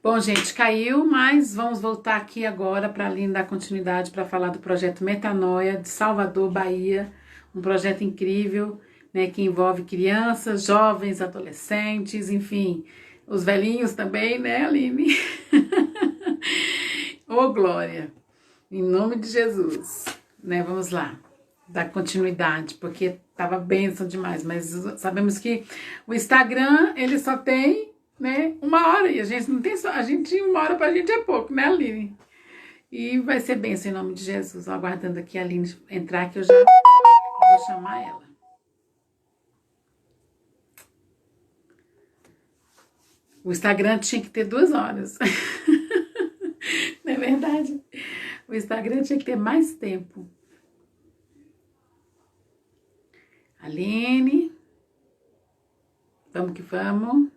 Bom, gente, caiu, mas vamos voltar aqui agora para a Aline dar continuidade para falar do projeto Metanoia de Salvador, Bahia. Um projeto incrível, né, que envolve crianças, jovens, adolescentes, enfim, os velhinhos também, né, Aline? Ô, glória! Em nome de Jesus, né? Vamos lá, dar continuidade, porque tava bênção demais, mas sabemos que o Instagram, ele só tem, né, 1 hora, e a gente não tem só, a gente, 1 hora pra gente é pouco, né, Aline? E vai ser bênção em nome de Jesus. Aguardando aqui a Aline entrar, que eu já vou chamar ela. O Instagram tinha que ter 2 horas. Não é verdade? O Instagram tinha que ter mais tempo. Aline, vamos que vamos.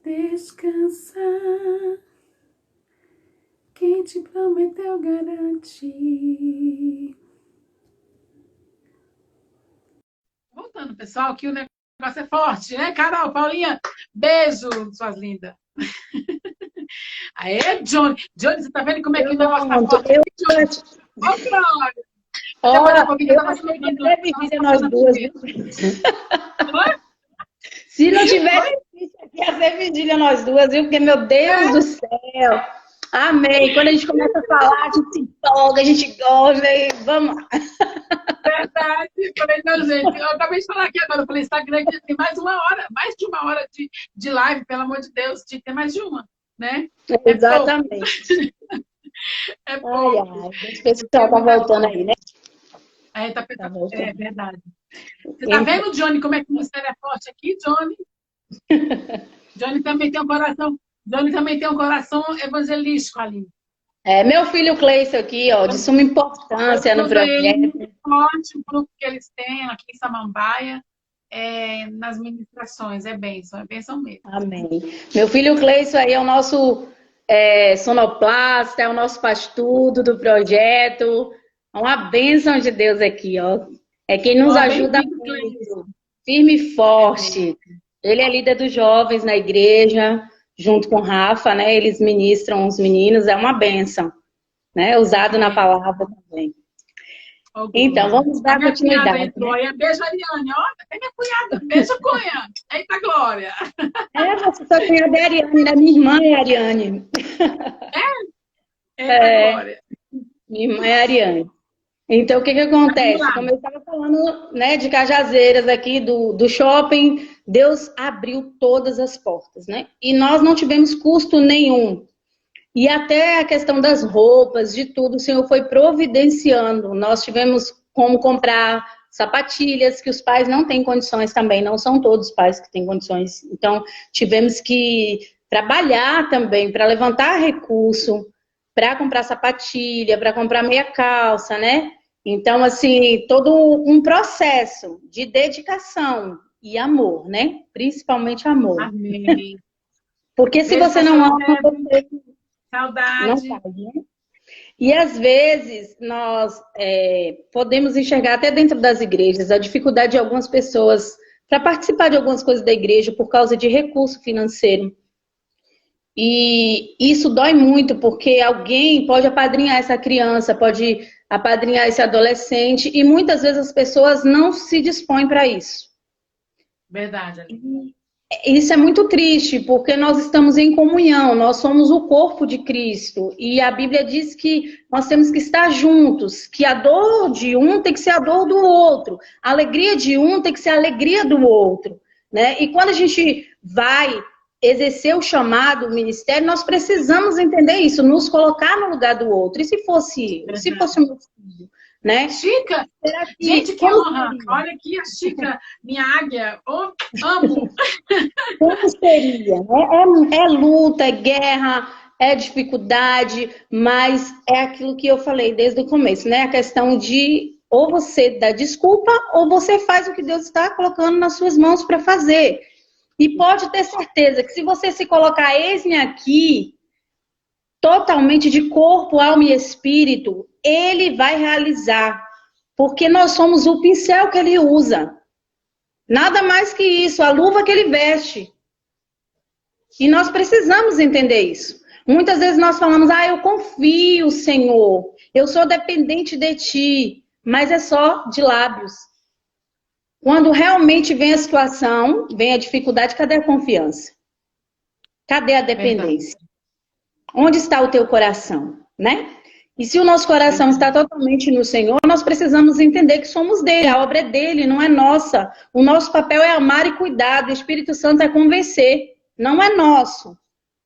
Descansar, quem te prometeu garante. Voltando, pessoal, que o negócio é forte, né, Carol, Paulinha? Beijo, suas lindas. Aê, Johnny. Johnny, você tá vendo como é que o negócio tá forte? Ô, Glória. Eu achei que até vigília nós duas. Se não tivesse aqui, ia ser vigília nós duas, viu? Porque, meu Deus do céu. Amém. Quando a gente começa a falar, a gente se empolga, a gente gosta e vamos lá. Verdade. Falei, não, gente. Eu acabei de falar aqui agora. Eu falei, Instagram tem mais 1 hora, mais de 1 hora de live, pelo amor de Deus. Tinha que ter mais de uma, né? Exatamente. É pouco. Ai, esse pessoal tá voltando aí, né? Aí tá é verdade. Você tá vendo, Johnny, como é que o mistério é forte aqui, Johnny? Johnny também tem um coração. Johnny também tem um coração evangelístico ali. Meu filho Cleison aqui, ó, de suma importância no projeto. Forte o grupo que eles têm aqui em Samambaia, nas ministrações. É bênção mesmo. Amém. Meu filho Cleison aí é o nosso sonoplasta, é o nosso pastudo do projeto. É uma bênção de Deus aqui, ó. É quem nos ajuda muito, firme e forte. Ele é líder dos jovens na igreja, junto com o Rafa, né? Eles ministram os meninos, é uma bênção, né? Usado na palavra também. Então, vamos dar continuidade. Beijo, Ariane. Ó, tem minha cunhada. Beijo, cunha. Eita, Glória. Você sua cunhada é Ariane, né? Minha irmã é Ariane. Eita, Glória. Minha irmã é Ariane. Então, o que acontece? Como eu estava falando, né, de Cajazeiras aqui, do shopping, Deus abriu todas as portas, né? E nós não tivemos custo nenhum. E até a questão das roupas, de tudo, o Senhor foi providenciando. Nós tivemos como comprar sapatilhas, que os pais não têm condições também, não são todos os pais que têm condições. Então, tivemos que trabalhar também para levantar recurso, para comprar sapatilha, para comprar meia calça, né? Então, assim, todo um processo de dedicação e amor, né? Principalmente amor. Amém. Porque se você não ama, você saudade. Não faz, né? E às vezes nós podemos enxergar até dentro das igrejas a dificuldade de algumas pessoas para participar de algumas coisas da igreja por causa de recurso financeiro. E isso dói muito, porque alguém pode apadrinhar essa criança, pode apadrinhar esse adolescente, e muitas vezes as pessoas não se dispõem para isso. Verdade, Aline. Isso é muito triste, porque nós estamos em comunhão, nós somos o corpo de Cristo, e a Bíblia diz que nós temos que estar juntos, que a dor de um tem que ser a dor do outro, a alegria de um tem que ser a alegria do outro, né? E quando a gente vai exercer o chamado, o ministério, nós precisamos entender isso, nos colocar no lugar do outro. E se fosse o meu filho, né? Chica! Gente, que honra! Olha aqui a Chica, minha águia. Oh, amo! Como seria? É luta, é guerra, é dificuldade, mas é aquilo que eu falei desde o começo, né? A questão de ou você dá desculpa ou você faz o que Deus está colocando nas suas mãos para fazer. E pode ter certeza que se você se colocar eis-me aqui, totalmente de corpo, alma e espírito, ele vai realizar. Porque nós somos o pincel que ele usa. Nada mais que isso, a luva que ele veste. E nós precisamos entender isso. Muitas vezes nós falamos, eu confio, Senhor, eu sou dependente de ti, mas é só de lábios. Quando realmente vem a situação, vem a dificuldade, cadê a confiança? Cadê a dependência? Verdade. Onde está o teu coração, né? E se o nosso coração está totalmente no Senhor, nós precisamos entender que somos dele, a obra é dele, não é nossa. O nosso papel é amar e cuidar, o Espírito Santo é convencer, não é nosso.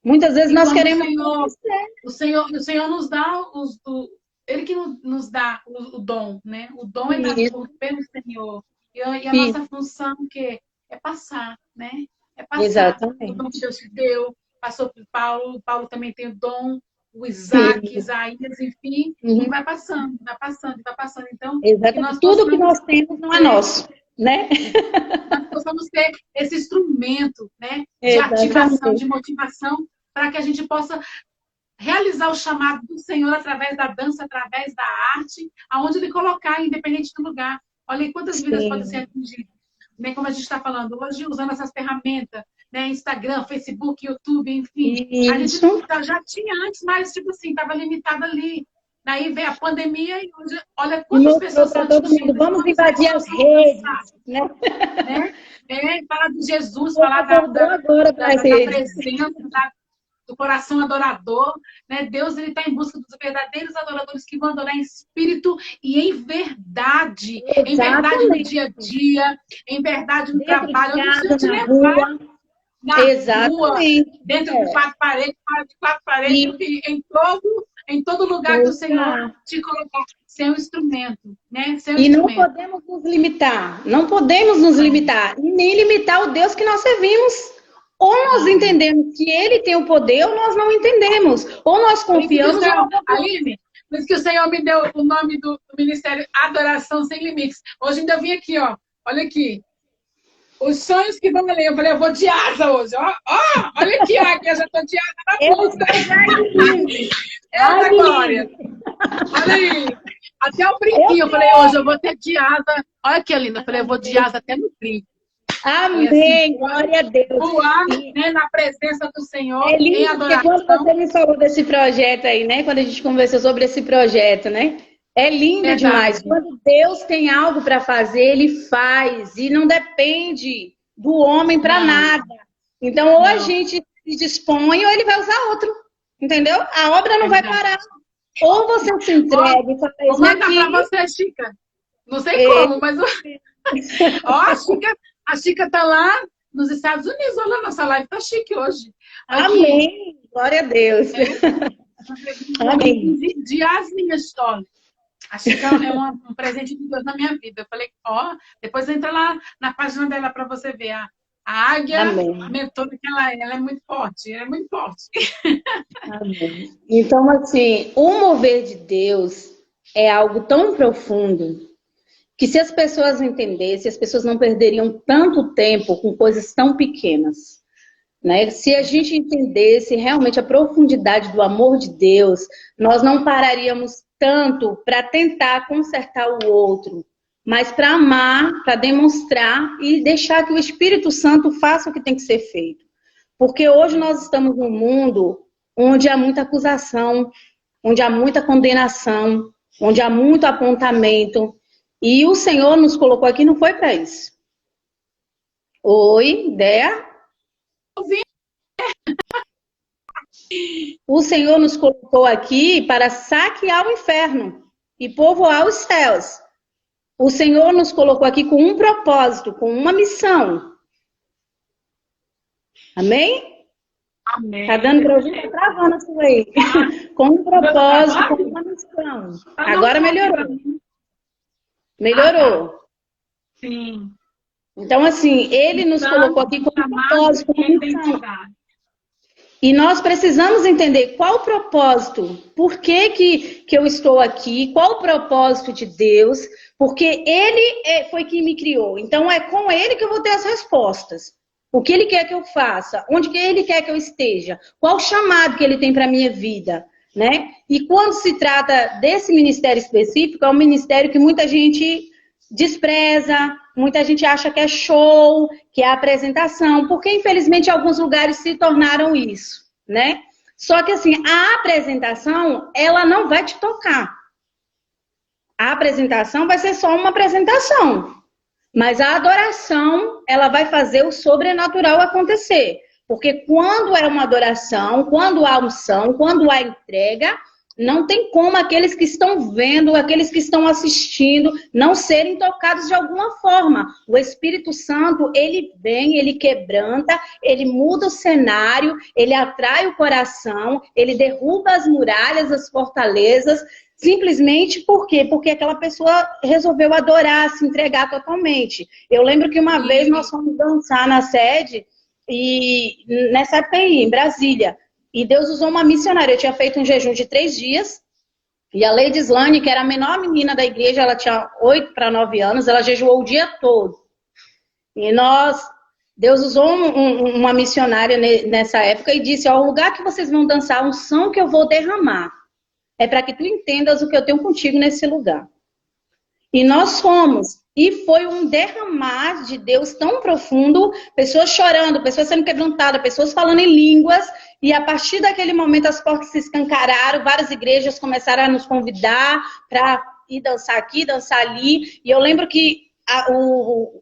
Muitas vezes nós queremos... O Senhor nos dá, ele que nos dá o dom, né? O dom é dado pelo Senhor. E a nossa função que é passar, né? É passar. Exatamente. O dom que Deus te deu, passou por Paulo também tem o dom, o Isaac, Isaías, enfim, e vai passando. Então, exatamente. Tudo que nós temos não é nosso, né? Nós possamos ter esse instrumento, né, de ativação, de motivação, para que a gente possa realizar o chamado do Senhor através da dança, através da arte, aonde ele colocar, independente do lugar. Olha quantas vidas podem ser atingidas. Bem como a gente está falando hoje, usando essas ferramentas, né? Instagram, Facebook, YouTube, enfim. Isso. A gente já tinha antes, mas, tipo assim, estava limitado ali. Daí veio a pandemia e hoje, olha quantas pessoas são atingidas. Vamos invadir as redes, né? Falar de Jesus, falar da presença, do coração adorador, né? Deus está em busca dos verdadeiros adoradores que vão adorar em espírito e em verdade. Exatamente. Em verdade no dia a dia, em verdade no trabalho. Eu não preciso te levar na rua, dentro de quatro paredes, em todo lugar que o Senhor te colocar, ser um instrumento, né? Não podemos nos limitar, e nem limitar o Deus que nós servimos. Ou nós entendemos que ele tem o poder, ou nós não entendemos. Ou nós confiamos... Aline, por isso que o Senhor me deu o nome do ministério Adoração Sem Limites. Hoje ainda vim aqui, ó. Olha aqui. Os sonhos que vão ali. Eu falei, eu vou de asa hoje. Olha aqui, ó. Que eu já tô de asa na ponta. Eita, glória. Olha aí. Até o brinquinho. Eu falei, hoje eu vou ter de asa. Olha que linda. Eu falei, eu vou de asa até no brinco. Amém, assim, glória a Deus. Voar, né, na presença do Senhor, é lindo, em adoração. Porque quando você me falou desse projeto aí, né? Quando a gente conversou sobre esse projeto, né? É lindo demais. Quando Deus tem algo para fazer, Ele faz. E não depende do homem para nada. Então, ou a gente se dispõe, ou Ele vai usar outro. Entendeu? A obra não vai parar. Ou você se entrega e faz isso. Vou mandar para você, Chica. Não sei como, mas... A Chica tá lá nos Estados Unidos. Olha, nossa live tá chique hoje. Aqui. Amém. Glória a Deus. Amém. De Yasmin Stoll. A Chica é um presente de Deus na minha vida. Eu falei, depois entra lá na página dela para você ver. A águia, a mentora que ela é muito forte. Ela é muito forte. Amém. Então, assim, o mover de Deus é algo tão profundo que se as pessoas entendessem, as pessoas não perderiam tanto tempo com coisas tão pequenas. Né? Se a gente entendesse realmente a profundidade do amor de Deus, nós não pararíamos tanto para tentar consertar o outro, mas para amar, para demonstrar e deixar que o Espírito Santo faça o que tem que ser feito. Porque hoje nós estamos num mundo onde há muita acusação, onde há muita condenação, onde há muito apontamento. E o Senhor nos colocou aqui, não foi para isso. Oi, Dea? O Senhor nos colocou aqui para saquear o inferno e povoar os céus. O Senhor nos colocou aqui com um propósito, com uma missão. Amém? Amém. Tá dando para ouvir? Tá travando a sua aí. Com um propósito, com uma missão. Agora melhorou. Melhorou. Sim. Então, assim, ele nos colocou aqui com um propósito, com uma missão. E nós precisamos entender qual o propósito, por que eu estou aqui, qual o propósito de Deus, porque Ele foi quem me criou. Então, é com Ele que eu vou ter as respostas. O que Ele quer que eu faça? Onde que Ele quer que eu esteja? Qual o chamado que Ele tem para a minha vida? Né? E quando se trata desse ministério específico, é um ministério que muita gente despreza, muita gente acha que é show, que é apresentação, porque infelizmente alguns lugares se tornaram isso, né? Só que assim, a apresentação, ela não vai te tocar. A apresentação vai ser só uma apresentação. Mas a adoração, ela vai fazer o sobrenatural acontecer. Porque quando é uma adoração, quando há unção, quando há entrega, não tem como aqueles que estão vendo, aqueles que estão assistindo, não serem tocados de alguma forma. O Espírito Santo, ele vem, ele quebranta, ele muda o cenário, ele atrai o coração, ele derruba as muralhas, as fortalezas, simplesmente por quê? Porque aquela pessoa resolveu adorar, se entregar totalmente. Eu lembro que uma vez nós fomos dançar na sede, e nessa época em Brasília, e Deus usou uma missionária. Eu tinha feito um jejum de 3 dias, e a Lady Slane, que era a menor menina da igreja, ela tinha 8 para 9 anos, ela jejuou o dia todo. E Deus usou uma missionária nessa época e disse, ó, o lugar que vocês vão dançar, a unção que eu vou derramar, é para que tu entendas o que eu tenho contigo nesse lugar. E nós fomos. E foi um derramar de Deus tão profundo, pessoas chorando, pessoas sendo quebrantadas, pessoas falando em línguas. E a partir daquele momento as portas se escancararam, várias igrejas começaram a nos convidar para ir dançar aqui, dançar ali. E eu lembro que o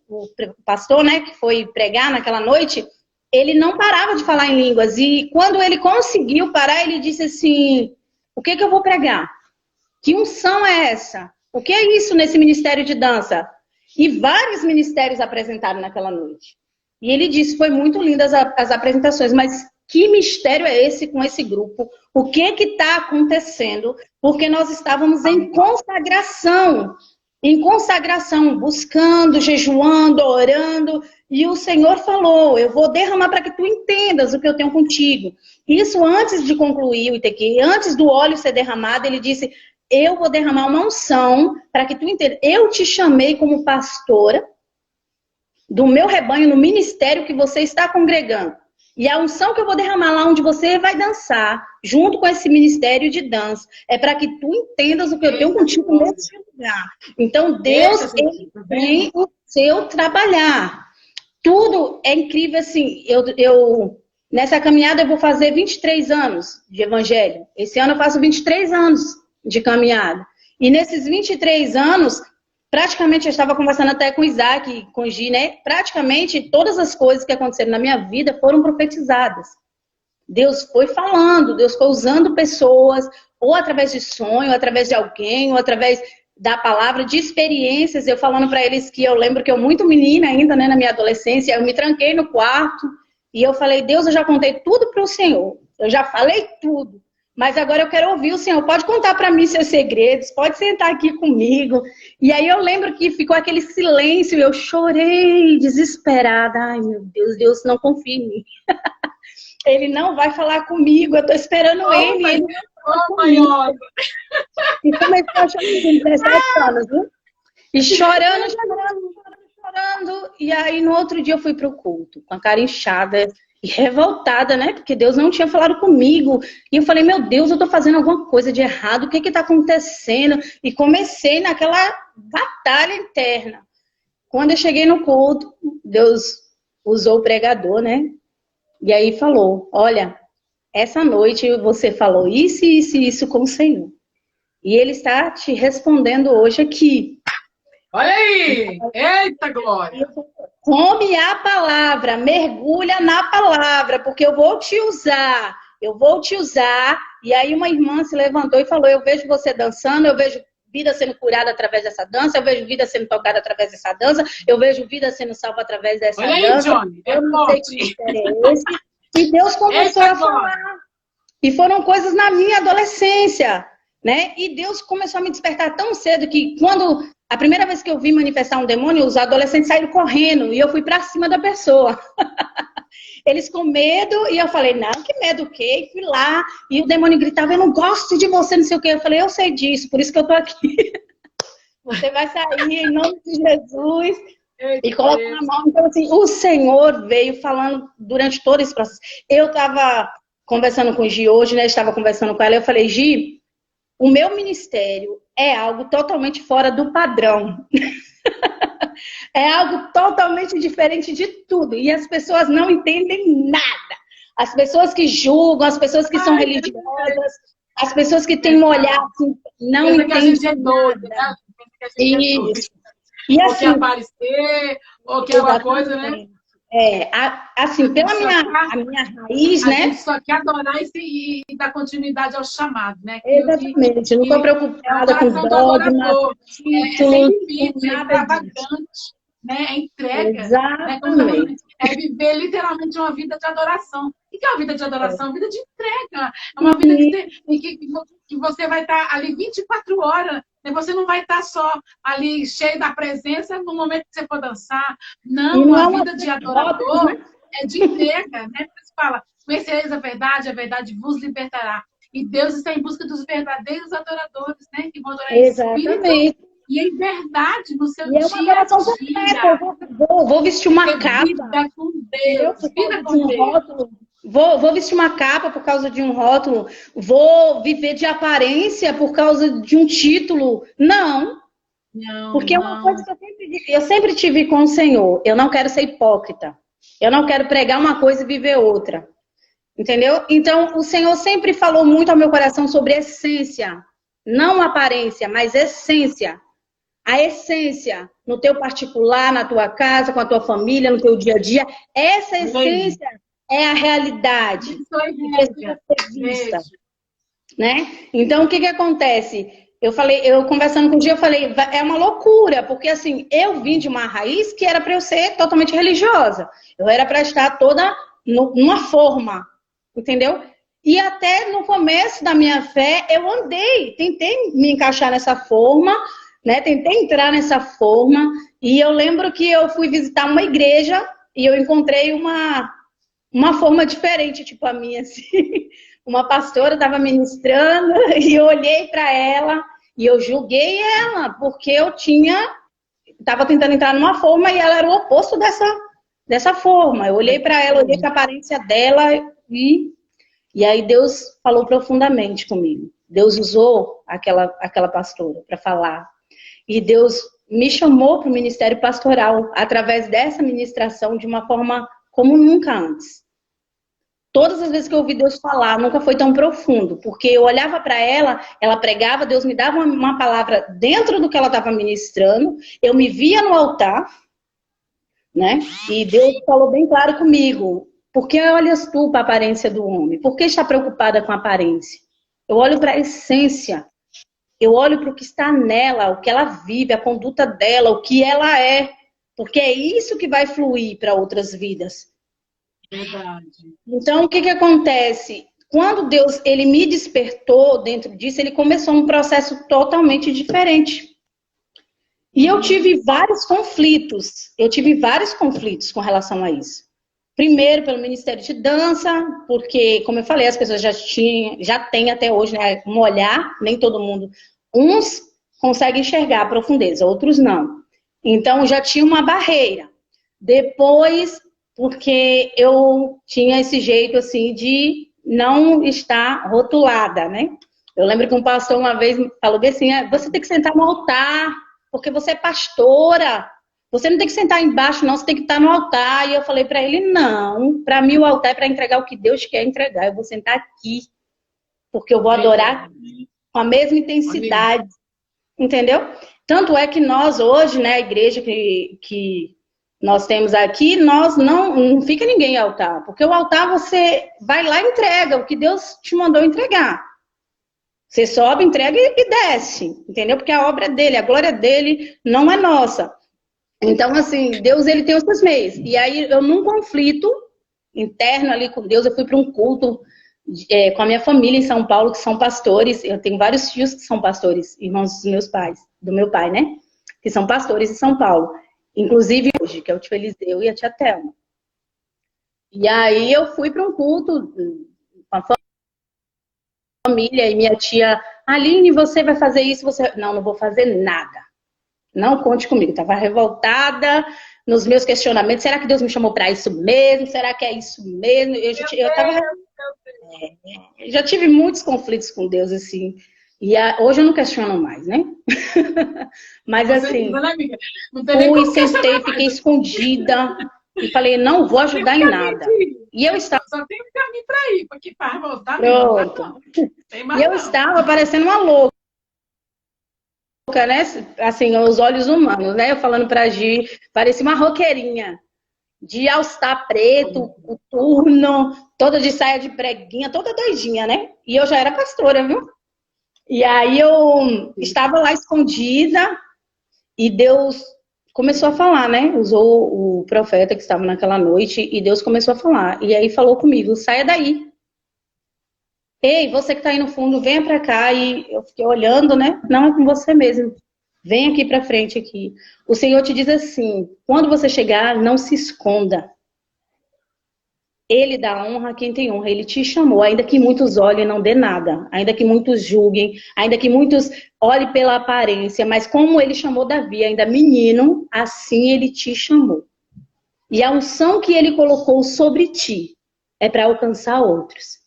pastor, né, que foi pregar naquela noite, ele não parava de falar em línguas. E quando ele conseguiu parar, ele disse assim, o que eu vou pregar? Que unção é essa? O que é isso nesse ministério de dança? E vários ministérios apresentaram naquela noite. E ele disse, foi muito lindas as apresentações, mas que mistério é esse com esse grupo? O que está acontecendo? Porque nós estávamos em consagração, buscando, jejuando, orando, e o Senhor falou, eu vou derramar para que tu entendas o que eu tenho contigo. Isso antes de concluir o ITQ, antes do óleo ser derramado, ele disse, eu vou derramar uma unção para que tu entenda. Eu te chamei como pastora do meu rebanho no ministério que você está congregando. E a unção que eu vou derramar lá onde você vai dançar, junto com esse ministério de dança, é para que tu entendas o que eu tenho contigo nesse lugar. Então, Deus, ele tem o seu trabalhar. Tudo é incrível, assim. Nessa caminhada eu vou fazer 23 anos de evangelho. Esse ano eu faço 23 anos de caminhada. E nesses 23 anos, praticamente eu estava conversando até com o Isaac, com o Gi, né? Praticamente todas as coisas que aconteceram na minha vida foram profetizadas. Deus foi falando, Deus foi usando pessoas, ou através de sonho, ou através de alguém, ou através da palavra, de experiências. Eu falando para eles que eu lembro que eu muito menina ainda, né, na minha adolescência, eu me tranquei no quarto e eu falei, Deus, eu já contei tudo para o Senhor. Eu já falei tudo. Mas agora eu quero ouvir o Senhor. Pode contar para mim seus segredos, pode sentar aqui comigo. E aí eu lembro que ficou aquele silêncio, eu chorei, desesperada. Ai, meu Deus, Deus não confia em mim. Ele não vai falar comigo, eu estou esperando ele. E começou a chorar com 17 anos, viu? E chorando. E aí no outro dia eu fui para o culto, com a cara inchada e revoltada, né? Porque Deus não tinha falado comigo. E eu falei, meu Deus, eu tô fazendo alguma coisa de errado. O que que tá acontecendo? E comecei naquela batalha interna. Quando eu cheguei no culto, Deus usou o pregador, né? E aí falou, olha, essa noite você falou isso, isso e isso com o Senhor. E Ele está te respondendo hoje aqui. Olha aí! Eita, Glória! Come a palavra, mergulha na palavra, porque eu vou te usar. E aí uma irmã se levantou e falou, eu vejo você dançando, eu vejo vida sendo curada através dessa dança, eu vejo vida sendo tocada através dessa dança, eu vejo vida sendo salva através dessa dança. Olha aí, Johnny, eu não sei que mistério é esse. E Deus começou a falar. E foram coisas na minha adolescência, né? E Deus começou a me despertar tão cedo que quando a primeira vez que eu vi manifestar um demônio, os adolescentes saíram correndo e eu fui pra cima da pessoa. Eles com medo e eu falei, não, que medo o quê? E fui lá e o demônio gritava, eu não gosto de você, não sei o quê. Eu falei, eu sei disso, por isso que eu tô aqui. Você vai sair em nome de Jesus. Eita E colocou na Deus. mão. Então, assim, o Senhor veio falando durante todo esse processo. Eu estava conversando com o Gi hoje, né? Estava conversando com ela. Eu falei, Gi, o meu ministério é algo totalmente fora do padrão. É algo totalmente diferente de tudo. E as pessoas não entendem nada. As pessoas que julgam, as pessoas que são Ai, religiosas, as pessoas que têm um olhar verdade. assim, não Pensa que a gente é entendem doido, nada. né? Pensa que a gente é doido. Isso. E Ou quer assim, aparecer, ou quer alguma coisa, né? exatamente. A Assim, gente só quer, a minha raiz, a gente né? só quer adorar e dar continuidade ao chamado, né? Aquilo Exatamente. Eu não estou que é o preocupada com coração do dogmas, adorador. É sem títulos, com limite, é nada disso. extravagante, né? É entrega, né? Como você falou, Exatamente. é viver literalmente uma vida de adoração. O que é uma vida de adoração? É. Uma vida de entrega. É uma vida E, que você vai estar ali 24 horas. Né? Você não vai estar só ali cheio da presença no momento que você for dançar. e Não, não uma é uma vida de coisa de rótulos, adorador né? é de entrega, né? Você fala, conhecereis a verdade vos libertará. E Deus está em busca dos verdadeiros adoradores, né? Que vão adorar em espírito Exatamente. e em verdade no seu E é uma dia a adoração completa. dia. Vou vestir uma Ter capa, vida com entendeu? Deus, Por vida causa de com um Deus. rótulo. Vou vestir uma capa por causa de um rótulo. Vou viver de aparência por causa de um título. Não, Não, porque é uma coisa não. que eu sempre tive com o Senhor. Eu não quero ser hipócrita. Eu não quero pregar uma coisa e viver outra. Entendeu? Então, o Senhor sempre falou muito ao meu coração sobre essência. Não aparência, mas essência. A essência no teu particular, na tua casa, com a tua família, no teu dia a dia. Essa Vejo. essência é a realidade Isso é que precisa regra. ser vista, Vejo. né? Então, o que que acontece? Eu conversando com o Dia, eu falei, é uma loucura, porque assim, eu vim de uma raiz que era para eu ser totalmente religiosa. Eu era para estar toda numa forma, entendeu? E até no começo da minha fé, eu tentei me encaixar nessa forma, né? Tentei entrar nessa forma, e eu lembro que eu fui visitar uma igreja e eu encontrei uma forma diferente, tipo a minha, assim. Uma pastora estava ministrando e eu olhei para ela e eu julguei ela, porque eu estava tentando entrar numa forma e ela era o oposto dessa forma. Eu olhei para ela, olhei para a aparência dela e aí Deus falou profundamente comigo. Deus usou aquela pastora para falar. E Deus me chamou para o ministério pastoral através dessa ministração de uma forma como nunca antes. Todas as vezes que eu ouvi Deus falar, nunca foi tão profundo, porque eu olhava para ela, ela pregava, Deus me dava uma palavra dentro do que ela estava ministrando, eu me via no altar, né? E Deus falou bem claro comigo: por que olhas tu para a aparência do homem? Por que está preocupada com a aparência? Eu olho para a essência, eu olho para o que está nela, o que ela vive, a conduta dela, o que ela é, porque é isso que vai fluir para outras vidas. Verdade. Então, o que que acontece? Quando Deus ele me despertou dentro disso, ele começou um processo totalmente diferente. E eu tive vários conflitos. Eu tive vários conflitos com relação a isso. Primeiro, pelo Ministério de Dança, porque, como eu falei, as pessoas já têm até hoje, né, um olhar, nem todo mundo. Uns conseguem enxergar a profundeza, outros não. Então, já tinha uma barreira. Depois, porque eu tinha esse jeito, assim, de não estar rotulada, né? Eu lembro que um pastor uma vez falou bem assim: você tem que sentar no altar, porque você é pastora. Você não tem que sentar embaixo, não, você tem que estar no altar. E eu falei para ele: não, para mim o altar é para entregar o que Deus quer entregar. Eu vou sentar aqui, porque eu vou adorar aqui, com a mesma intensidade. Entendeu? Tanto é que nós hoje, né, a igreja que nós temos aqui, nós não fica ninguém em altar. Porque o altar você vai lá e entrega o que Deus te mandou entregar. Você sobe, entrega e desce. Entendeu? Porque a obra é dele, a glória dele não é nossa. Então, assim, Deus ele tem os seus meios. E aí, eu num conflito interno ali com Deus, eu fui para um culto com a minha família em São Paulo, que são pastores. Eu tenho vários tios que são pastores, irmãos dos meus pais, do meu pai, né? Que são pastores em São Paulo. Inclusive hoje, que é o tio Eliseu e a tia Thelma. E aí eu fui para um culto com a família e minha tia: Aline, você vai fazer isso? Não vou fazer nada. Não conte comigo. Estava revoltada nos meus questionamentos. Será que Deus me chamou para isso mesmo? Será que é isso mesmo? Já tive muitos conflitos com Deus, assim. E hoje eu não questiono mais, né? Mas assim, fui, sentei, fiquei escondida e falei, não vou ajudar em nada. E eu estava. Só tem um caminho para ir, porque para voltar Pronto. E eu estava parecendo uma louca, né? Assim, aos olhos humanos, né? Eu falando pra Gi, parecia uma roqueirinha. De all-star preto, o turno, toda de saia de preguinha, toda doidinha, né? E eu já era pastora, viu? E aí eu estava lá escondida e Deus começou a falar, né? Usou o profeta que estava naquela noite e Deus começou a falar. E aí falou comigo, saia daí. Ei, você que tá aí no fundo, venha pra cá. E eu fiquei olhando, né? Não, é com você mesmo. Vem aqui pra frente aqui. O Senhor te diz assim, quando você chegar, não se esconda. Ele dá honra a quem tem honra. Ele te chamou, ainda que muitos olhem e não dê nada. Ainda que muitos julguem. Ainda que muitos olhem pela aparência. Mas como ele chamou Davi, ainda menino, assim ele te chamou. E a unção que ele colocou sobre ti é para alcançar outros.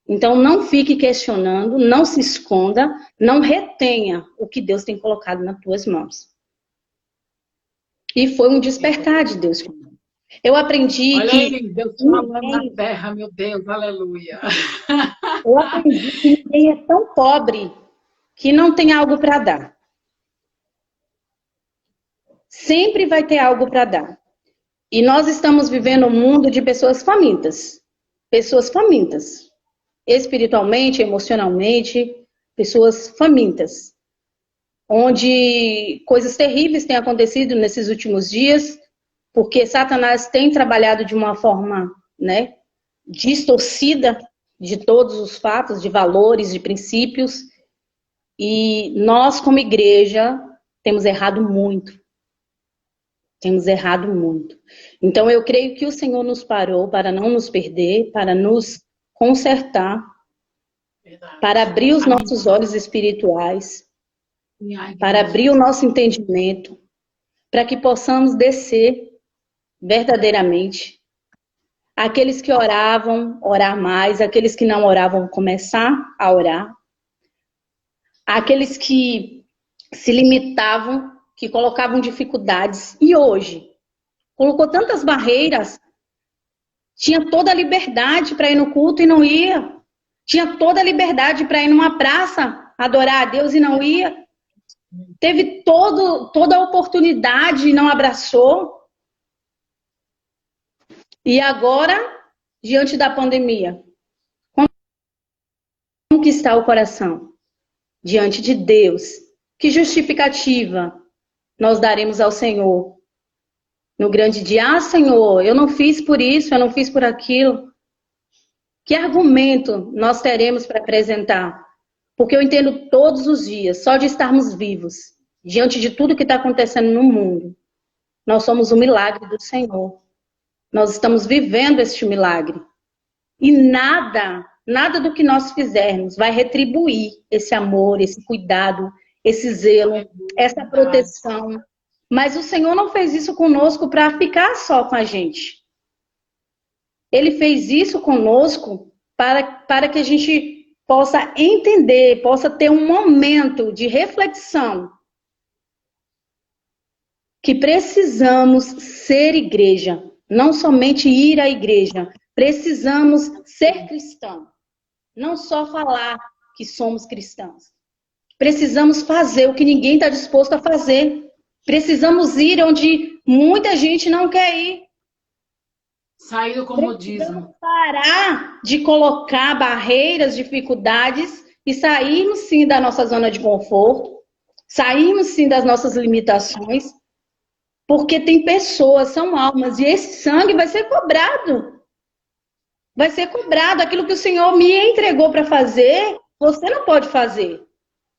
Então não fique questionando, não se esconda, não retenha o que Deus tem colocado nas tuas mãos. E foi um despertar de Deus. Eu aprendi Olha que... aí, Deus falando na terra, meu Deus, aleluia. Eu aprendi que ninguém é tão pobre que não tem algo para dar. Sempre vai ter algo para dar. E nós estamos vivendo um mundo de pessoas famintas. Pessoas famintas. Espiritualmente, emocionalmente, pessoas famintas. Onde coisas terríveis têm acontecido nesses últimos dias, porque Satanás tem trabalhado de uma forma, né, distorcida de todos os fatos, de valores, de princípios. E nós, como igreja, temos errado muito. Temos errado muito. Então, eu creio que o Senhor nos parou para não nos perder, para nos consertar, Verdade. para abrir os nossos olhos espirituais, para abrir o nosso entendimento, para que possamos descer verdadeiramente. Aqueles que oravam, orar mais. Aqueles que não oravam, começar a orar. Aqueles que se limitavam, que colocavam dificuldades. E hoje, colocou tantas barreiras, tinha toda a liberdade para ir no culto e não ia. Tinha toda a liberdade para ir numa praça, adorar a Deus e não ia. Teve toda a oportunidade e não abraçou. E agora, diante da pandemia, como que está o coração? Diante de Deus. Que justificativa nós daremos ao Senhor? No grande dia, Senhor, eu não fiz por isso, eu não fiz por aquilo. Que argumento nós teremos para apresentar? Porque eu entendo todos os dias, só de estarmos vivos, diante de tudo que está acontecendo no mundo, nós somos um milagre do Senhor. Nós estamos vivendo este milagre. E nada do que nós fizermos vai retribuir esse amor, esse cuidado, esse zelo, essa proteção. Mas o Senhor não fez isso conosco para ficar só com a gente. Ele fez isso conosco para que a gente possa entender, possa ter um momento de reflexão. Que precisamos ser igreja, não somente ir à igreja. Precisamos ser cristãos. Não só falar que somos cristãos. Precisamos fazer o que ninguém está disposto a fazer. Precisamos ir onde muita gente não quer ir. Sair do comodismo. Precisamos parar de colocar barreiras, dificuldades e sairmos sim da nossa zona de conforto. Sairmos sim das nossas limitações. Porque tem pessoas, são almas, e esse sangue vai ser cobrado. Vai ser cobrado. Aquilo que o Senhor me entregou para fazer, você não pode fazer.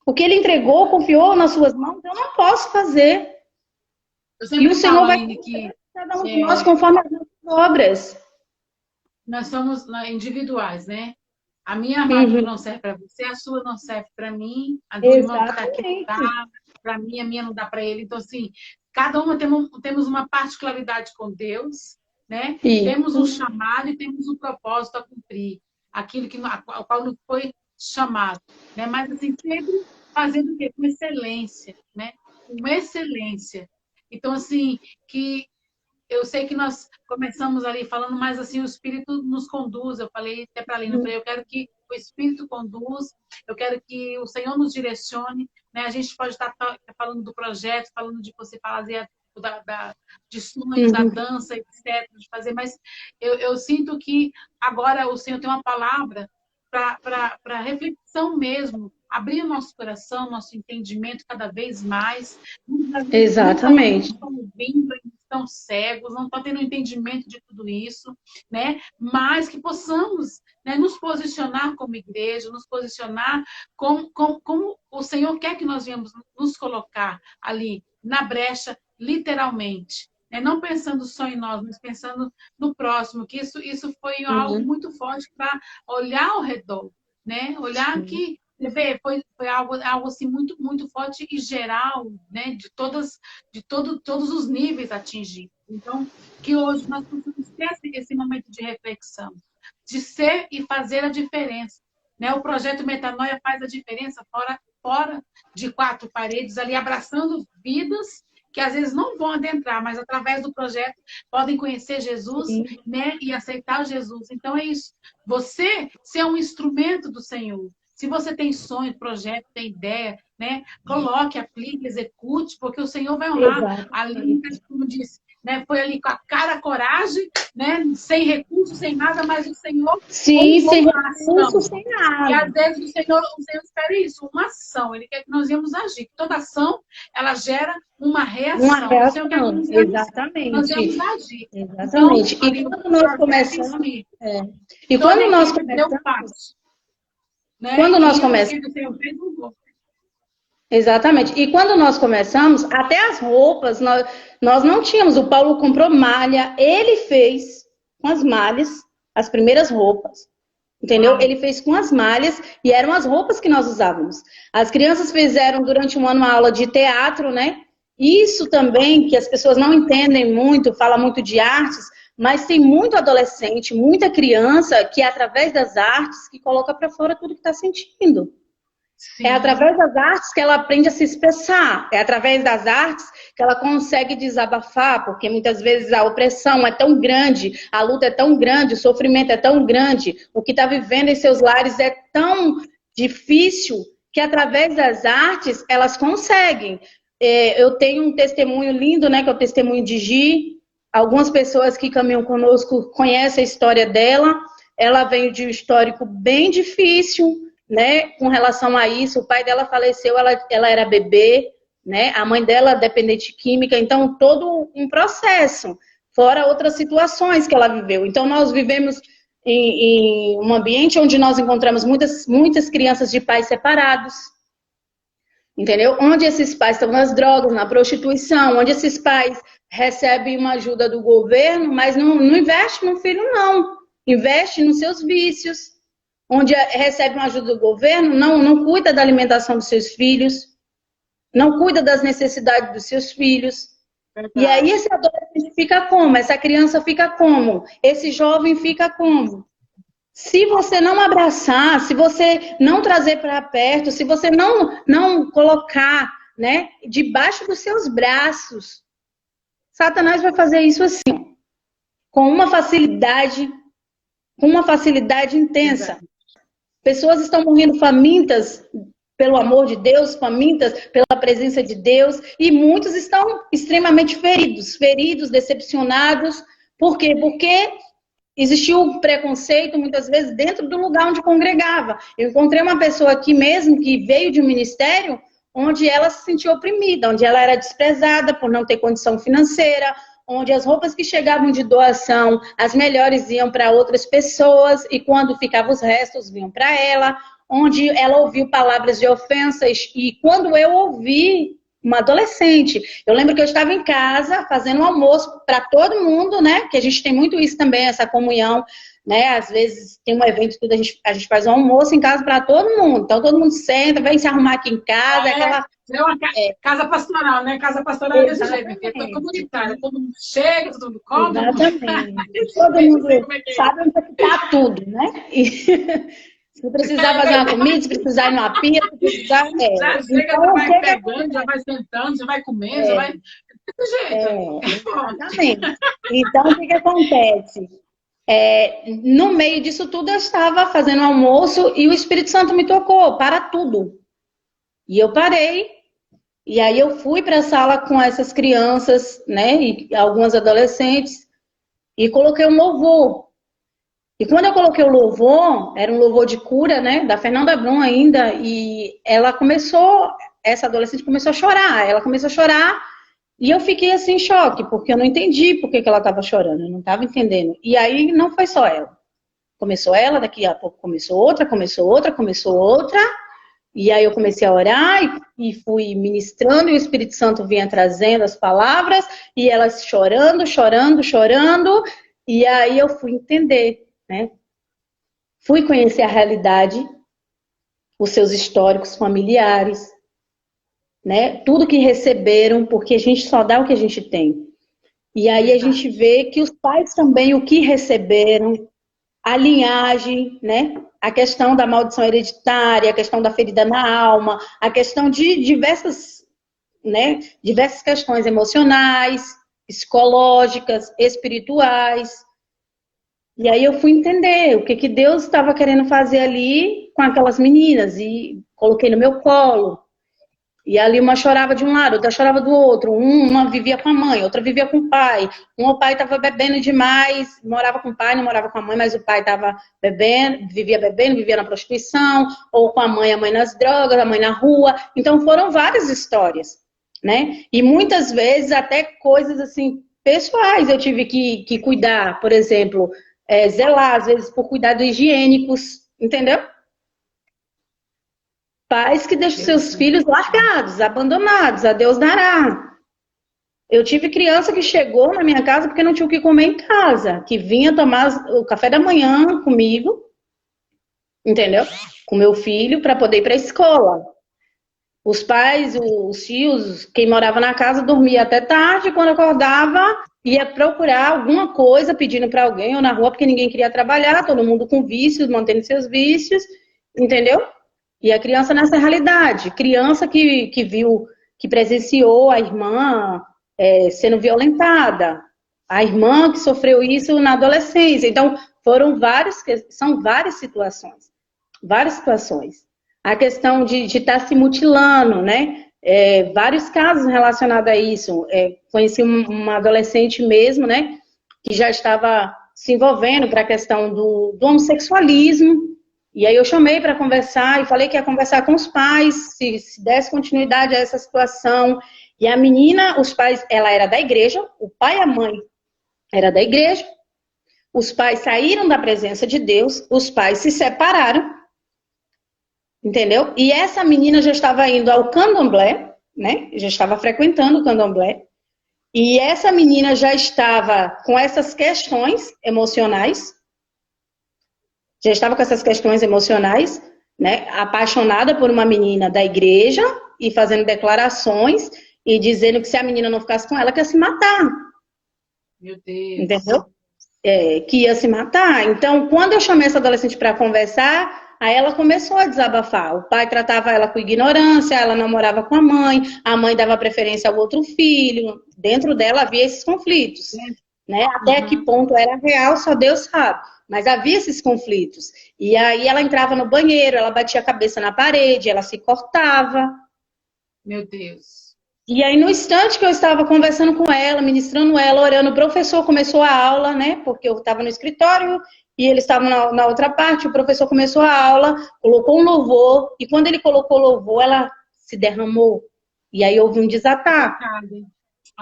O que Ele entregou, confiou nas suas mãos, eu não posso fazer. E o Senhor vai cobrar cada um de nós conforme as nossas obras. Nós somos individuais, né? A minha armadura não serve para você, a sua não serve para mim, a do irmão que está aqui não tá. para mim, a minha não dá para ele. Então, assim, cada uma temos uma particularidade com Deus, né? Temos um chamado e temos um propósito a cumprir, aquilo ao qual não foi chamado, né? Mas, assim, sempre fazendo o quê? Com excelência, né? Com excelência. Então, assim, que eu sei que nós começamos ali falando, mas assim, o Espírito nos conduz. Eu falei até para a Lina, eu quero que o Espírito conduz, eu quero que o Senhor nos direcione, né? A gente pode estar falando do projeto, falando de você fazer de sonhos, da dança, etc., de fazer, mas eu sinto que agora o Senhor tem uma palavra para reflexão mesmo, abrir o nosso coração, nosso entendimento cada vez mais. Exatamente. Não estão ouvindo, estão cegos, não estão tendo entendimento de tudo isso, né? Mas que possamos, né, nos posicionar como igreja, nos posicionar como o Senhor quer que nós venhamos nos colocar ali, na brecha, literalmente. Né? Não pensando só em nós, mas pensando no próximo, que isso foi algo muito forte para olhar ao redor, né? Olhar que foi algo assim muito, muito forte e geral, né? De todos os níveis atingidos. Então, que hoje nós possamos ter esse momento de reflexão, de ser e fazer a diferença. Né? O projeto Metanoia faz a diferença fora de quatro paredes, ali abraçando vidas que às vezes não vão adentrar, mas através do projeto podem conhecer Jesus, né, e aceitar Jesus. Então é isso. Você ser um instrumento do Senhor. Se você tem sonho, projeto, tem ideia, né, coloque, aplique, execute, porque o Senhor vai honrar. Ali, como disse, né, foi ali com a cara, a coragem, né, sem recursos, sem nada, mas o Senhor... Sim, sem recursos, sem nada. E às vezes o Senhor espera isso, uma ação. Ele quer que nós íamos agir. Toda ação, ela gera uma reação. Uma reação, exatamente. Nós íamos agir. Exatamente. Então, e quando nós começamos... E quando nós começamos... Né? Quando nós começamos... Exatamente. E quando nós começamos, até as roupas, nós não tínhamos. O Paulo comprou malha, ele fez com as malhas as primeiras roupas. Entendeu? Ele fez com as malhas e eram as roupas que nós usávamos. As crianças fizeram durante um ano uma aula de teatro, né? Isso também, que as pessoas não entendem muito, fala muito de artes, mas tem muito adolescente, muita criança que, através das artes, que coloca para fora tudo que está sentindo. Sim. É através das artes que ela aprende a se expressar. É através das artes que ela consegue desabafar, porque muitas vezes a opressão é tão grande, a luta é tão grande, o sofrimento é tão grande, o que está vivendo em seus lares é tão difícil, que através das artes elas conseguem. Eu tenho um testemunho lindo, né, que é o testemunho de Gi. Algumas pessoas que caminham conosco conhecem a história dela. Ela veio de um histórico bem difícil, né, com relação a isso. O pai dela faleceu, ela era bebê, né, a mãe dela dependente química, então todo um processo, fora outras situações que ela viveu. Então nós vivemos em um ambiente onde nós encontramos muitas crianças de pais separados, entendeu? Onde esses pais estão nas drogas, na prostituição, onde esses pais recebem uma ajuda do governo, mas não investe no filho, não. Investe nos seus vícios. Onde recebe uma ajuda do governo, não cuida da alimentação dos seus filhos, não cuida das necessidades dos seus filhos. Verdade. E aí esse adolescente fica como? Essa criança fica como? Esse jovem fica como? Se você não abraçar, se você não trazer para perto, se você não colocar, né, debaixo dos seus braços, Satanás vai fazer isso assim, com uma facilidade intensa. Verdade. Pessoas estão morrendo famintas pelo amor de Deus, famintas pela presença de Deus, e muitos estão extremamente feridos, decepcionados. Por quê? Porque existiu preconceito, muitas vezes, dentro do lugar onde congregava. Eu encontrei uma pessoa aqui mesmo que veio de um ministério onde ela se sentiu oprimida, onde ela era desprezada por não ter condição financeira, onde as roupas que chegavam de doação, as melhores iam para outras pessoas, e quando ficavam os restos, vinham para ela, onde ela ouviu palavras de ofensas, e quando eu ouvi, uma adolescente. Eu lembro que eu estava em casa fazendo um almoço para todo mundo, né? Que a gente tem muito isso também, essa comunhão, né? Às vezes tem um evento, tudo, a gente faz um almoço em casa para todo mundo. Então todo mundo senta, vem se arrumar aqui em casa, aquela. É uma casa pastoral, né? Casa pastoral é desse jeito, porque é comunitária. Todo mundo chega, todo mundo come. Exatamente. Todo mundo sabe onde está tudo, né? E se precisar fazer uma comida, se precisar ir numa pia, se precisar. Já chega, então, já vai pegando, já vai sentando, já vai comendo, já vai. Desse jeito. Exatamente. Então, o que acontece? No meio disso tudo, eu estava fazendo almoço e o Espírito Santo me tocou para tudo. E eu parei, e aí eu fui para a sala com essas crianças, né, e algumas adolescentes, e coloquei um louvor. E quando eu coloquei o louvor, era um louvor de cura, né, da Fernanda Brum ainda, e essa adolescente começou a chorar. Ela começou a chorar, e eu fiquei assim em choque, porque eu não entendi por que ela estava chorando, eu não estava entendendo. E aí não foi só ela. Começou ela, daqui a pouco começou outra, começou outra, começou outra. E aí eu comecei a orar e fui ministrando, e o Espírito Santo vinha trazendo as palavras, e elas chorando, chorando, chorando, e aí eu fui entender, né? Fui conhecer a realidade, os seus históricos familiares, né? Tudo que receberam, porque a gente só dá o que a gente tem. E aí a gente vê que os pais também, o que receberam, a linhagem, né? A questão da maldição hereditária, a questão da ferida na alma, a questão de diversas questões emocionais, psicológicas, espirituais. E aí eu fui entender o que Deus estava querendo fazer ali com aquelas meninas, e coloquei no meu colo. E ali uma chorava de um lado, outra chorava do outro. Uma vivia com a mãe, outra vivia com o pai. O pai estava bebendo demais, morava com o pai, não morava com a mãe, mas o pai estava bebendo, vivia na prostituição, ou com a mãe nas drogas, a mãe na rua. Então foram várias histórias, né? E muitas vezes até coisas assim pessoais eu tive que cuidar, por exemplo, zelar às vezes por cuidados higiênicos, entendeu? Pais que deixam seus filhos largados, abandonados, a Deus dará. Eu tive criança que chegou na minha casa porque não tinha o que comer em casa, que vinha tomar o café da manhã comigo, entendeu? Com meu filho, para poder ir para a escola. Os pais, os tios, quem morava na casa dormia até tarde, quando acordava, ia procurar alguma coisa pedindo para alguém ou na rua, porque ninguém queria trabalhar, todo mundo com vícios, mantendo seus vícios, entendeu? E a criança nessa realidade, criança que viu, que presenciou a irmã sendo violentada, a irmã que sofreu isso na adolescência. Então, são várias situações, várias situações. A questão de estar se mutilando, né? Vários casos relacionados a isso. Conheci uma adolescente mesmo, né? Que já estava se envolvendo para a questão do homossexualismo. E aí eu chamei para conversar e falei que ia conversar com os pais, se desse continuidade a essa situação. E a menina, os pais, ela era da igreja, o pai e a mãe era da igreja, os pais saíram da presença de Deus, os pais se separaram, entendeu? E essa menina já estava indo ao candomblé, né? Já estava frequentando o candomblé. E essa menina já estava com essas questões emocionais, já estava com essas questões emocionais, né? Apaixonada por uma menina da igreja e fazendo declarações e dizendo que se a menina não ficasse com ela, que ia se matar. Meu Deus. Entendeu? Que ia se matar. Então, quando eu chamei essa adolescente para conversar, aí ela começou a desabafar. O pai tratava ela com ignorância, ela não morava com a mãe dava preferência ao outro filho. Dentro dela havia esses conflitos. Né? Até que ponto era real, só Deus sabe. Mas havia esses conflitos. E aí ela entrava no banheiro, ela batia a cabeça na parede, ela se cortava. Meu Deus. E aí no instante que eu estava conversando com ela, ministrando ela, orando, o professor começou a aula, né? Porque eu estava no escritório e eles estavam na outra parte, o professor começou a aula, colocou um louvor, e quando ele colocou o louvor, ela se derramou. E aí houve um desatar.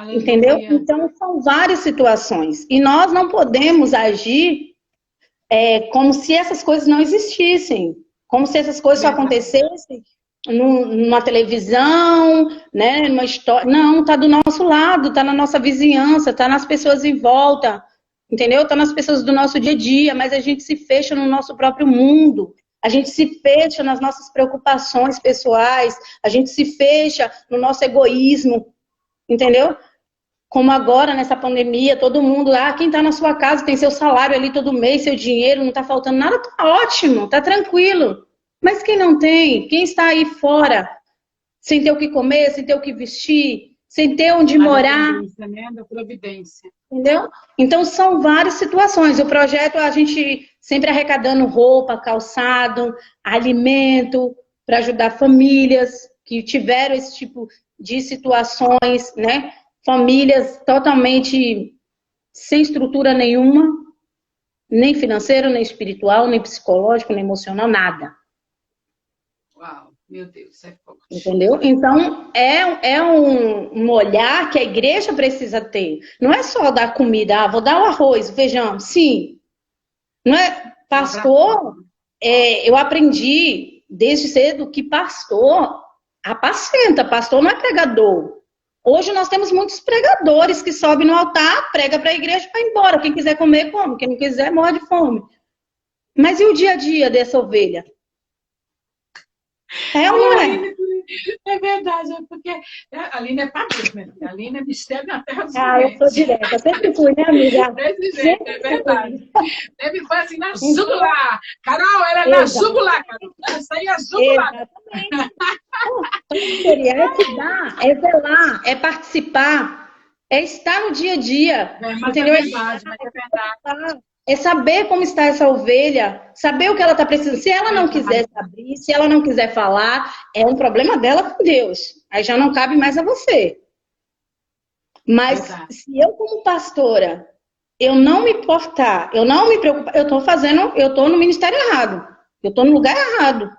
Entendeu? Então são várias situações. E nós não podemos agir como se essas coisas não existissem. Como se essas coisas só acontecessem numa televisão, né, numa história. Não, está do nosso lado, está na nossa vizinhança, está nas pessoas em volta, entendeu? Está nas pessoas do nosso dia a dia, mas a gente se fecha no nosso próprio mundo. A gente se fecha nas nossas preocupações pessoais, a gente se fecha no nosso egoísmo, entendeu? Como agora, nessa pandemia, todo mundo, quem está na sua casa tem seu salário ali todo mês, seu dinheiro, não está faltando nada, tá ótimo, tá tranquilo. Mas quem não tem, quem está aí fora, sem ter o que comer, sem ter o que vestir, sem ter onde morar, né? Da providência. entendeu? Então, são várias situações. O projeto, a gente sempre arrecadando roupa, calçado, alimento, para ajudar famílias que tiveram esse tipo de situações, né? Famílias totalmente sem estrutura nenhuma, nem financeira, nem espiritual, nem psicológico, nem emocional, nada. Uau, meu Deus, é forte. Entendeu? Então, é um olhar que a igreja precisa ter. Não é só dar comida, vou dar o arroz, o feijão, sim. Não é, pastor, eu aprendi desde cedo que pastor apacenta, pastor não é pregador. Hoje nós temos muitos pregadores que sobem no altar, prega para a igreja e vai embora. Quem quiser comer, come. Quem não quiser, morre de fome. Mas e o dia a dia dessa ovelha? É ou não é? É verdade, porque a Aline é padrinha, né? A Aline é mistério na terra dos Eu sou direta. Sempre fui, né, amiga? Desse jeito, é verdade. Sempre foi assim na jugular. Carol, era na jugular, Carol. Essa aí é jugular. Exatamente. É cuidar, é velar, é participar, é estar no dia a dia. Entendeu? É verdade, mas é verdade. É saber como está essa ovelha, saber o que ela está precisando. Se ela não quiser se abrir, se ela não quiser falar, é um problema dela com Deus. Aí já não cabe mais a você. Mas se eu, como pastora, eu não me importar, eu não me preocupar, eu estou no ministério errado. Eu estou no lugar errado.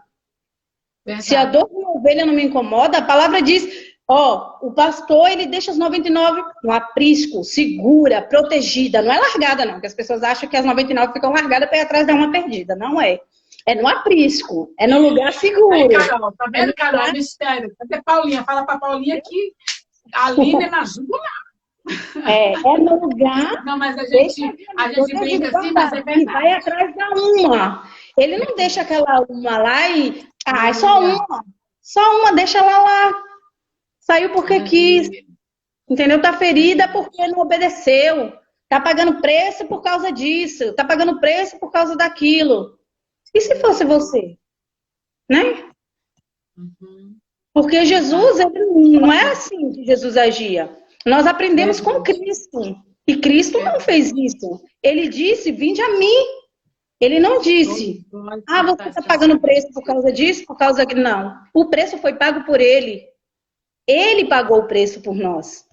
Verdade. Se a dor de uma ovelha não me incomoda, a palavra diz, o pastor, ele deixa as 99 no aprisco, segura, protegida. Não é largada, não, porque as pessoas acham que as 99 ficam largadas para ir atrás de uma perdida. Não é. É no aprisco, é no lugar seguro. Aí, Carol, tá vendo, Carol? Mistério. Cadê Paulinha? Fala pra Paulinha que a Aline é na jugular. É no lugar. Não, mas a gente brinca assim, mas é verdade. E vai atrás da uma. Ele não deixa aquela uma lá e. É só uma. Só uma, deixa ela lá. Saiu porque quis. Entendeu? Tá ferida porque não obedeceu. Tá pagando preço por causa disso. Tá pagando preço por causa daquilo. E se fosse você? Né? Porque Jesus, ele não é assim que Jesus agia. Nós aprendemos com Cristo. E Cristo não fez isso. Ele disse, vinde a mim. Ele não disse, você está pagando preço por causa disso, por causa que não. O preço foi pago por ele. Ele pagou o preço por nós.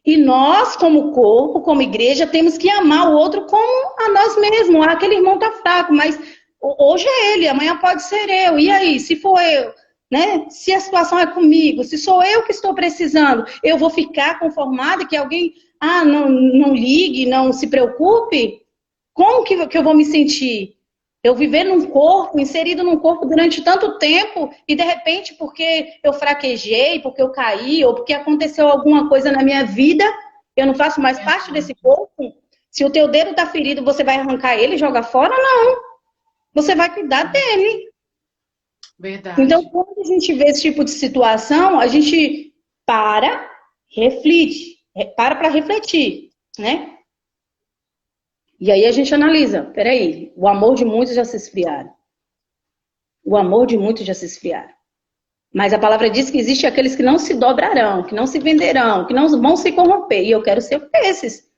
E nós, como corpo, como igreja, temos que amar o outro como a nós mesmos. Aquele irmão está fraco, mas hoje é ele, amanhã pode ser eu. E aí, se for eu? Né? Se a situação é comigo, se sou eu que estou precisando, eu vou ficar conformada que alguém não ligue, não se preocupe? Como que eu vou me sentir? Eu viver num corpo, inserido num corpo durante tanto tempo e de repente porque eu fraquejei, porque eu caí ou porque aconteceu alguma coisa na minha vida, eu não faço mais parte desse corpo? Se o teu dedo está ferido, você vai arrancar ele e jogar fora? Não. Você vai cuidar dele. Verdade. Então, quando a gente vê esse tipo de situação, a gente reflete, para refletir, né? E aí a gente analisa, peraí, o amor de muitos já se esfriaram. O amor de muitos já se esfriaram. Mas a palavra diz que existe aqueles que não se dobrarão, que não se venderão, que não vão se corromper. E eu quero ser um desses.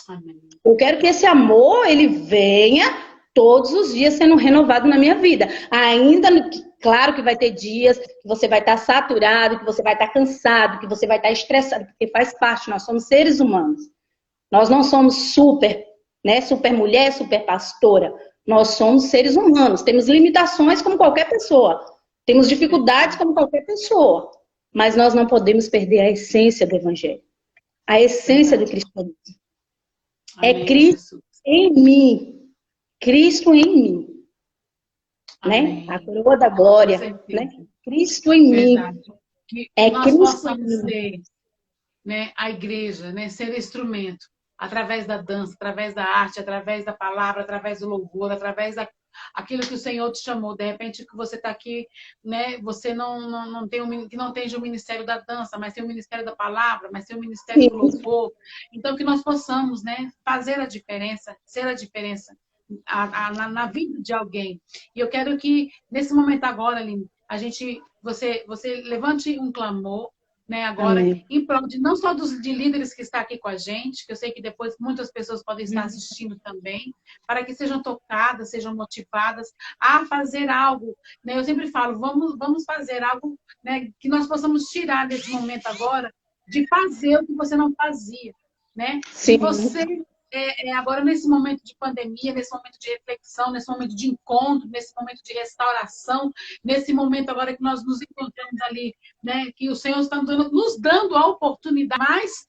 Amém. Eu quero que esse amor, ele venha todos os dias sendo renovado na minha vida. Claro que vai ter dias que você vai estar saturado, que você vai estar cansado, que você vai estar estressado, porque faz parte, nós somos seres humanos. Nós não somos super mulher, super pastora. Nós somos seres humanos, temos limitações como qualquer pessoa. Temos dificuldades como qualquer pessoa. Mas nós não podemos perder a essência do evangelho. A essência do cristianismo. É Cristo em mim. Cristo em mim. né? A Amém. coroa da Com glória, né? certeza. Cristo em mim, Verdade. Que é nós Cristo em possamos mim. ser, né, a igreja, né, ser instrumento através da dança, através da arte, através da palavra, através do louvor, através aquilo que o Senhor te chamou. De repente que você está aqui, né, você não tem que não tem o ministério da dança, mas tem o ministério da palavra, mas tem o ministério do Sim, louvor. Então que nós possamos, né, fazer a diferença, ser a diferença na vida de alguém. E eu quero que nesse momento agora, Aline, você levante um clamor, né, agora, amém. em prol de não só de líderes que está aqui com a gente, que eu sei que depois muitas pessoas podem estar assistindo também, para que sejam tocadas, sejam motivadas a fazer algo, né? Eu sempre falo, vamos fazer algo, né, que nós possamos tirar desse momento agora de fazer o que você não fazia, né? De Sim, você agora nesse momento de pandemia, nesse momento de reflexão, nesse momento de encontro, nesse momento de restauração, nesse momento agora que nós nos encontramos ali, né, que o Senhor está nos dando a oportunidade mais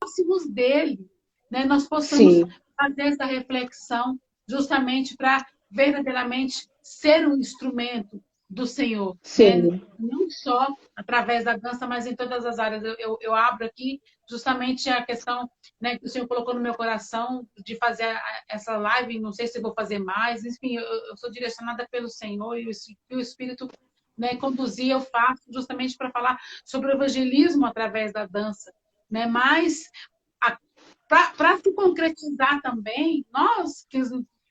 próximos dele, né, nós possamos sim, fazer essa reflexão justamente para verdadeiramente ser um instrumento do Senhor, né? sim. Não só através da dança, mas em todas as áreas. Eu abro aqui justamente a questão, né, que o Senhor colocou no meu coração de fazer essa live, não sei se vou fazer mais, enfim, eu sou direcionada pelo Senhor e o Espírito, né, conduzir, eu faço justamente para falar sobre o evangelismo através da dança, né? Mas para se concretizar também, nós que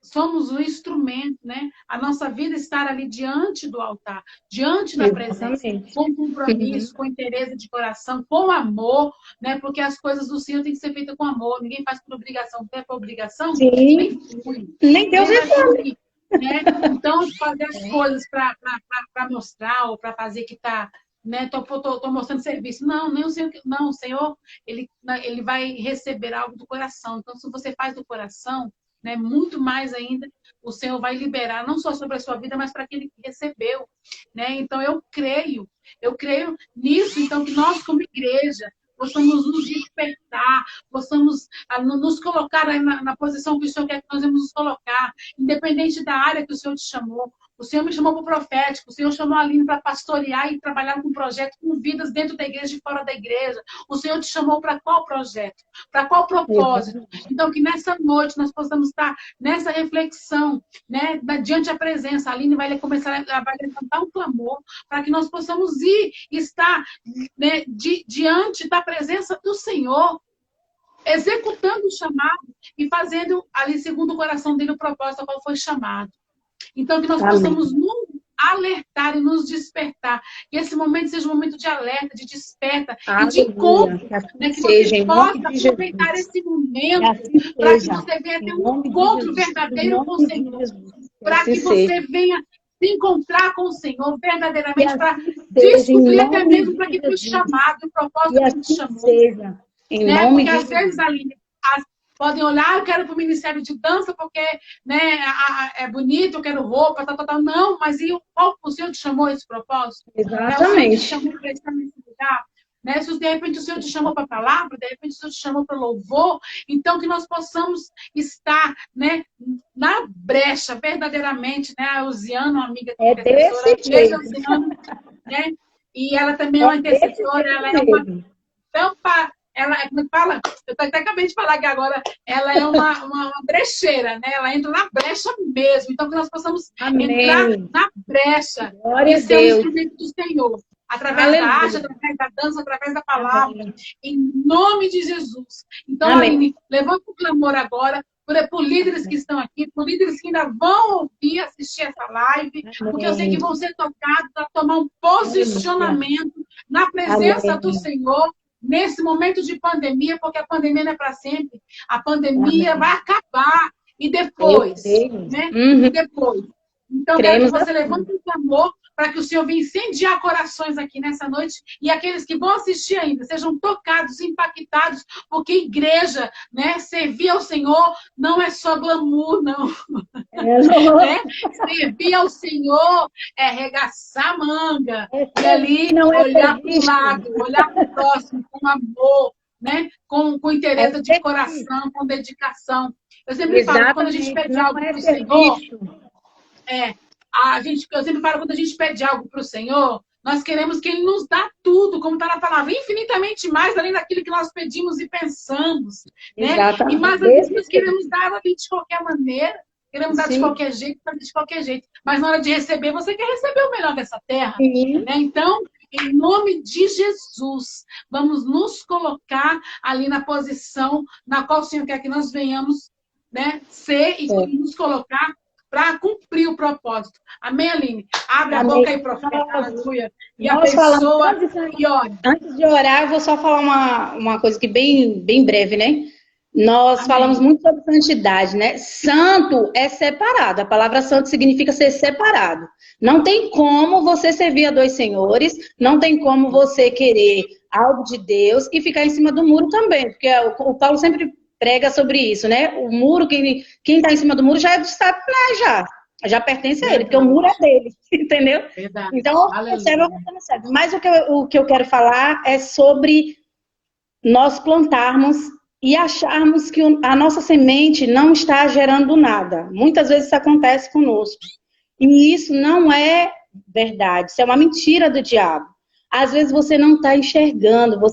somos o instrumento, né? A nossa vida estar ali diante do altar, diante da presença, Exatamente. com Uhum. compromisso, com interesse de coração, com amor, né? Porque as coisas do Senhor têm que ser feitas com amor. Ninguém faz por obrigação. Quer por obrigação? Nem Sim, fui. nem Deus Nem vai responde. fluir, né? Então, fazer as coisas para mostrar ou para fazer que está, né? Tô mostrando serviço. Não, nem o Senhor, não, o Senhor, ele vai receber algo do coração. Então, se você faz do coração, né, muito mais ainda, o Senhor vai liberar, não só sobre a sua vida, mas para aquele que recebeu, né? Então, eu creio nisso, então, que nós, como igreja, possamos nos despertar, possamos nos colocar na posição que o Senhor quer que nós vamos nos colocar, independente da área que o Senhor te chamou. O Senhor me chamou para o profético, o Senhor chamou a Aline para pastorear e trabalhar com projetos, com vidas dentro da igreja e fora da igreja. O Senhor te chamou para qual projeto? Para qual propósito? Exatamente. Então, que nessa noite nós possamos estar nessa reflexão, né, diante da presença. A Aline vai começar vai levantar um clamor para que nós possamos ir estar, né, diante da presença do Senhor, executando o chamado e fazendo ali, segundo o coração dele, o propósito ao qual foi chamado. Então, que nós Amém. possamos nos alertar e nos despertar. Que esse momento seja um momento de alerta, de desperta e de Aleluia. encontro. Que assim Né? Que você seja, em nome possa de aproveitar Jesus. esse Que momento assim para que seja. você venha ter Em um nome de encontro Jesus. Em verdadeiro com o nome de Senhor. Jesus. Que Para assim que você seja. venha se encontrar com o Senhor Que verdadeiramente, para assim seja. Em descobrir até nome mesmo para de que foi Jesus. chamado e o propósito Que que ele te assim chamou, seja. Em né? nome Porque de às Jesus. vezes, Aline, podem olhar, eu quero para o Ministério de Dança porque, né, é bonito, eu quero roupa, tal, tal, tal. Não, mas o Senhor te chamou a esse propósito? Né? O Senhor te Exatamente. chamou para estar nesse lugar? Né? Se de repente o Senhor te chamou para a palavra, de repente o Senhor te chamou para louvor, então que nós possamos estar, né, na brecha, verdadeiramente, né? A Uziana, uma amiga aqui, É intercessora, desse beijo, jeito. Uziana, né? E ela também é É uma desse intercessora, ela é jeito uma mesmo. tampa, ela, como é que fala? Eu até acabei de falar que agora ela é uma brecheira, né? Ela entra na brecha mesmo. Então, que nós possamos entrar Amém. na brecha Glória e a ser um Deus. instrumento do Senhor. Através da arte, Aleluia. através da dança, através da palavra, Amém. em nome de Jesus. Então, Amém. Aline, levanta o clamor agora por líderes que estão aqui, por líderes que ainda vão ouvir, assistir essa live, porque eu sei que Amém. vão ser tocados para tomar um Aleluia. posicionamento na presença do Amém. Senhor nesse momento de pandemia, porque a pandemia não é para sempre. A pandemia vai Amém. acabar. E Eu depois, creio. né? E Uhum. depois. Então, quero que Cremos você assim. levante um clamor para que o Senhor venha incendiar corações aqui nessa noite e aqueles que vão assistir ainda sejam tocados, impactados, porque igreja, né, servir ao Senhor não é só glamour, não. Né? Servir ao Senhor é arregaçar a manga É e servir, ali não é ser olhar para o visto. lado, olhar para o próximo com amor, né? Com É interesse de servir. coração, com dedicação. Eu sempre falo que quando a gente Exatamente. pede Não algo é para o ser Senhor, visto. Eu sempre falo, quando a gente pede algo para o Senhor, nós queremos que Ele nos dá tudo, como está na palavra, infinitamente mais, além daquilo que nós pedimos e pensamos, né? Exatamente. E mais às vezes nós queremos dar ali de qualquer maneira, queremos dar de Sim. qualquer jeito, fazer de qualquer jeito. Mas na hora de receber, você quer receber o melhor dessa terra, Sim. né? Então, em nome de Jesus, vamos nos colocar ali na posição na qual o Senhor quer que nós venhamos, né, ser e nos colocar para cumprir o propósito. Amém, Aline? Abre a boca aí, profeta, aleluia. E abençoa e ora. Antes de orar, eu vou só falar uma coisa que bem breve, né? Nós Amém. falamos muito sobre santidade, né? Santo é separado. A palavra santo significa ser separado. Não tem como você servir a dois senhores, não tem como você querer algo de Deus e ficar em cima do muro também, porque o Paulo sempre prega sobre isso, né? O muro, quem está em cima do muro já é do Satanás, já pertence a ele, porque o muro é dele, entendeu? Verdade. Então, observa, mas o que eu quero falar é sobre nós plantarmos e acharmos que a nossa semente não está gerando nada. Muitas vezes isso acontece conosco. E isso não é verdade, isso é uma mentira do diabo. Às vezes você não está enxergando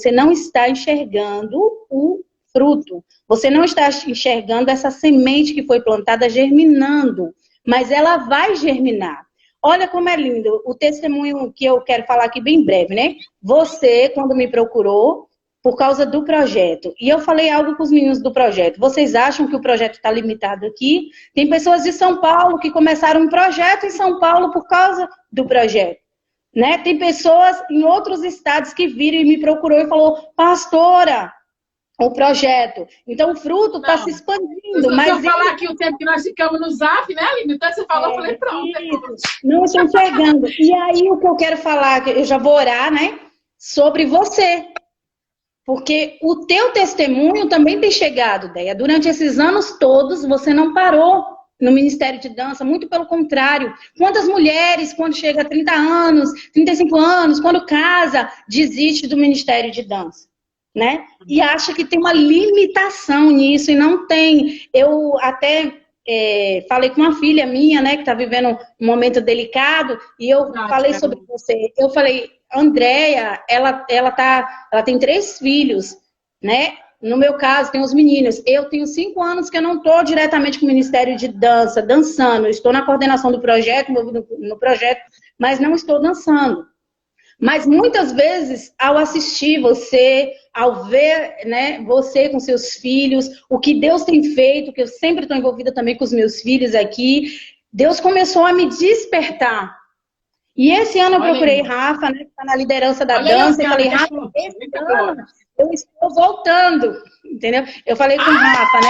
o fruto. Você não está enxergando essa semente que foi plantada germinando, mas ela vai germinar. Olha como é lindo o testemunho que eu quero falar aqui bem breve, né? Você, quando me procurou, por causa do projeto, e eu falei algo com os meninos do projeto, vocês acham que o projeto está limitado aqui? Tem pessoas de São Paulo que começaram um projeto em São Paulo por causa do projeto. Né? Tem pessoas em outros estados que viram e me procurou e falou, pastora, o projeto. Então, o fruto está se expandindo. Mas eu falar aqui o tempo que nós ficamos no Zap, né, Aline? Então, você falou, eu falei, pronto. Não estou enxergando. E aí, o que eu quero falar, eu já vou orar, né? Sobre você. Porque o teu testemunho também tem chegado, Deia. Durante esses anos todos, você não parou no Ministério de Dança, muito pelo contrário. Quantas mulheres, quando chega a 30 anos, 35 anos, quando casa, desiste do Ministério de Dança, né? E acha que tem uma limitação nisso, e não tem. Eu até falei com uma filha minha, né, que está vivendo um momento delicado, e eu falei sobre você. Eu falei, Andréia, ela tem 3 filhos, né? No meu caso, tem os meninos. Eu tenho 5 anos que eu não estou diretamente com o Ministério de Dança, dançando. Eu estou na coordenação do projeto, no projeto, mas não estou dançando. Mas muitas vezes, ao assistir você, ao ver, né, você com seus filhos, o que Deus tem feito, que eu sempre estou envolvida também com os meus filhos aqui, Deus começou a me despertar. E esse ano eu procurei Rafa, né, que está na liderança da dança, e falei, Rafa, esse ano eu estou voltando, entendeu? Eu falei com o Rafa, né?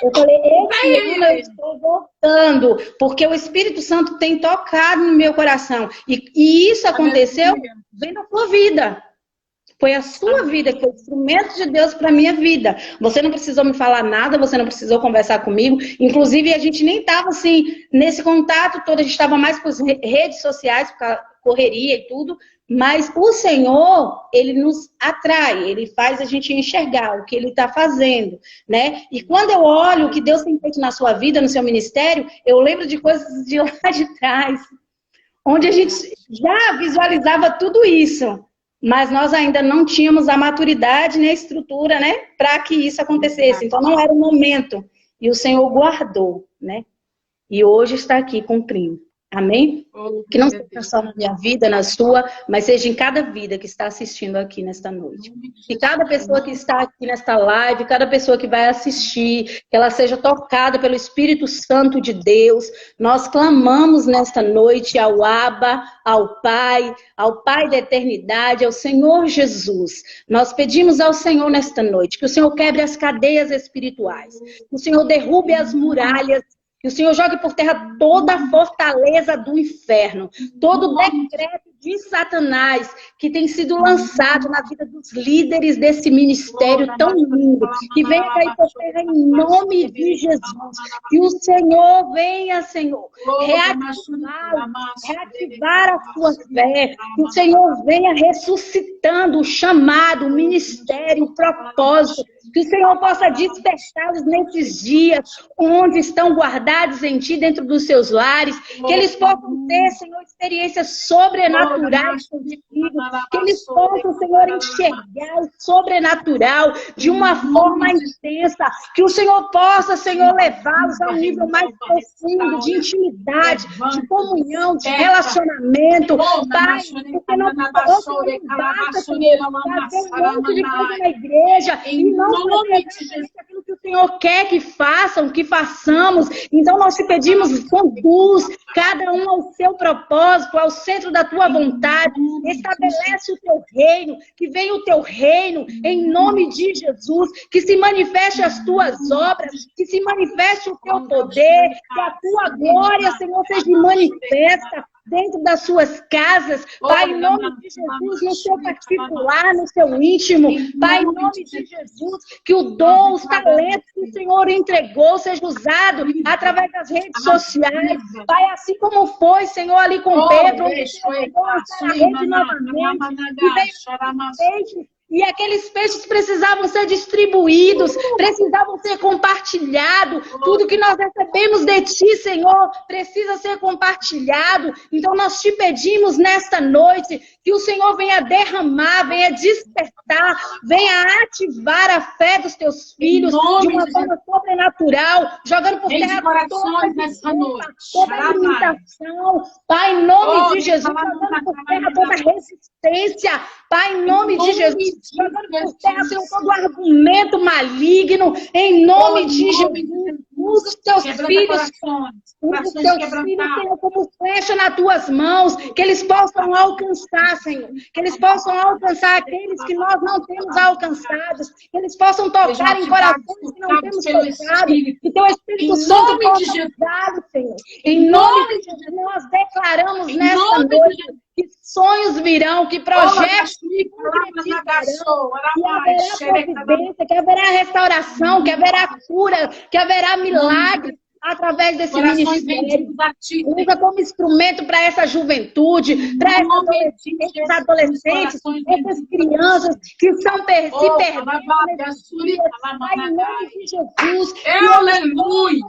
Eu falei, esse ano eu estou voltando, porque o Espírito Santo tem tocado no meu coração. E isso aconteceu vendo a sua vida. Foi a sua vida que foi o instrumento de Deus para a minha vida. Você não precisou me falar nada, você não precisou conversar comigo. Inclusive, a gente nem estava assim, nesse contato todo, a gente estava mais com as redes sociais, por causa da correria e tudo. Mas o Senhor, Ele nos atrai, Ele faz a gente enxergar o que Ele está fazendo, né? E quando eu olho o que Deus tem feito na sua vida, no seu ministério, eu lembro de coisas de lá de trás, onde a gente já visualizava tudo isso, mas nós ainda não tínhamos a maturidade nem a estrutura, né, para que isso acontecesse. Então não era o momento. E o Senhor guardou, né? E hoje está aqui cumprindo. Amém? Que não seja só na minha vida, na sua, mas seja em cada vida que está assistindo aqui nesta noite. E cada pessoa que está aqui nesta live, cada pessoa que vai assistir, que ela seja tocada pelo Espírito Santo de Deus. Nós clamamos nesta noite ao Abba, ao Pai da eternidade, ao Senhor Jesus. Nós pedimos ao Senhor nesta noite que o Senhor quebre as cadeias espirituais, que o Senhor derrube as muralhas, que o Senhor jogue por terra toda a fortaleza do inferno, todo decreto de Satanás que tem sido lançado na vida dos líderes desse ministério tão lindo, que venha cair por terra em nome de Jesus. Que o Senhor venha, Senhor, reativar a sua fé. Que o Senhor venha ressuscitando o chamado, o ministério, o propósito. Que o Senhor possa despertá-los nesses dias onde estão guardados em Ti, dentro dos seus lares. Que eles possam ter, Senhor, experiências sobrenaturais contigo. Que eles possam, Senhor, enxergar o sobrenatural de uma forma intensa. Que o Senhor possa, Senhor, levá-los a um nível mais profundo de intimidade, de comunhão, de relacionamento. Pai, porque não basta, Senhor, fazer um monte de coisa na igreja e não fazer aquilo que o Senhor quer que façam, que façamos. Então nós te pedimos, conduz cada um ao seu propósito, ao centro da tua vontade. Estabelece o teu reino, que venha o teu reino, em nome de Jesus, que se manifeste as tuas obras, que se manifeste o teu poder, que a tua glória, Senhor, seja manifesta dentro das suas casas, Pai, em nome de Jesus, no seu particular, no seu íntimo, Pai, em nome de Jesus, que o dom, os talentos que o Senhor entregou seja usado através das redes sociais, Pai, assim como foi, Senhor, ali com Pedro, onde a rede novamente, e aqueles peixes precisavam ser distribuídos, precisavam ser compartilhados. Tudo que nós recebemos de Ti, Senhor, precisa ser compartilhado. Então nós te pedimos nesta noite que o Senhor venha derramar, venha despertar, venha ativar a fé dos Teus filhos de uma forma sobrenatural, jogando por terra toda limitação. Pai, em nome de Jesus, jogando por terra toda resistência. Pai, em nome de Jesus, jogando por terra, Senhor, todo argumento maligno, em nome de Jesus. Usa os teus filhos, Senhor, como flecha nas tuas mãos, que eles possam alcançar, Senhor, que eles possam alcançar aqueles que nós não temos alcançados, que eles possam tocar em corações que não temos tocado, que teu Espírito Santo possa ajudá-los, Senhor. Em nome de Jesus, nós declaramos nesta noite que sonhos virão, que projetos concretizarão, que haverá providência, que haverá restauração, que haverá cura, que haverá milagre através desse ministério. Usa como instrumento para essa juventude, para esses adolescentes, essas crianças que estão se perdendo. Em nome de Jesus. Aleluia!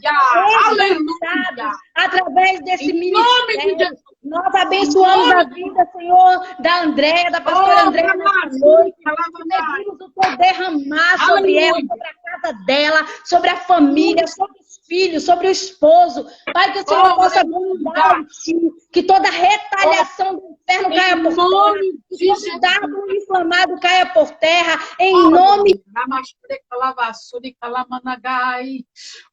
Aleluia! Através desse ministério. Nós abençoamos a vida, Senhor, da Andréia, da pastora Andréia nessa noite. Pedimos o teu derramar sobre ela, sobre a casa dela, sobre a família, sobre os filhos, sobre o esposo. Pai, que o Senhor possa mudar em ti, que toda retaliação do inferno caia por terra, que todo dardo inflamado caia por terra, em nome de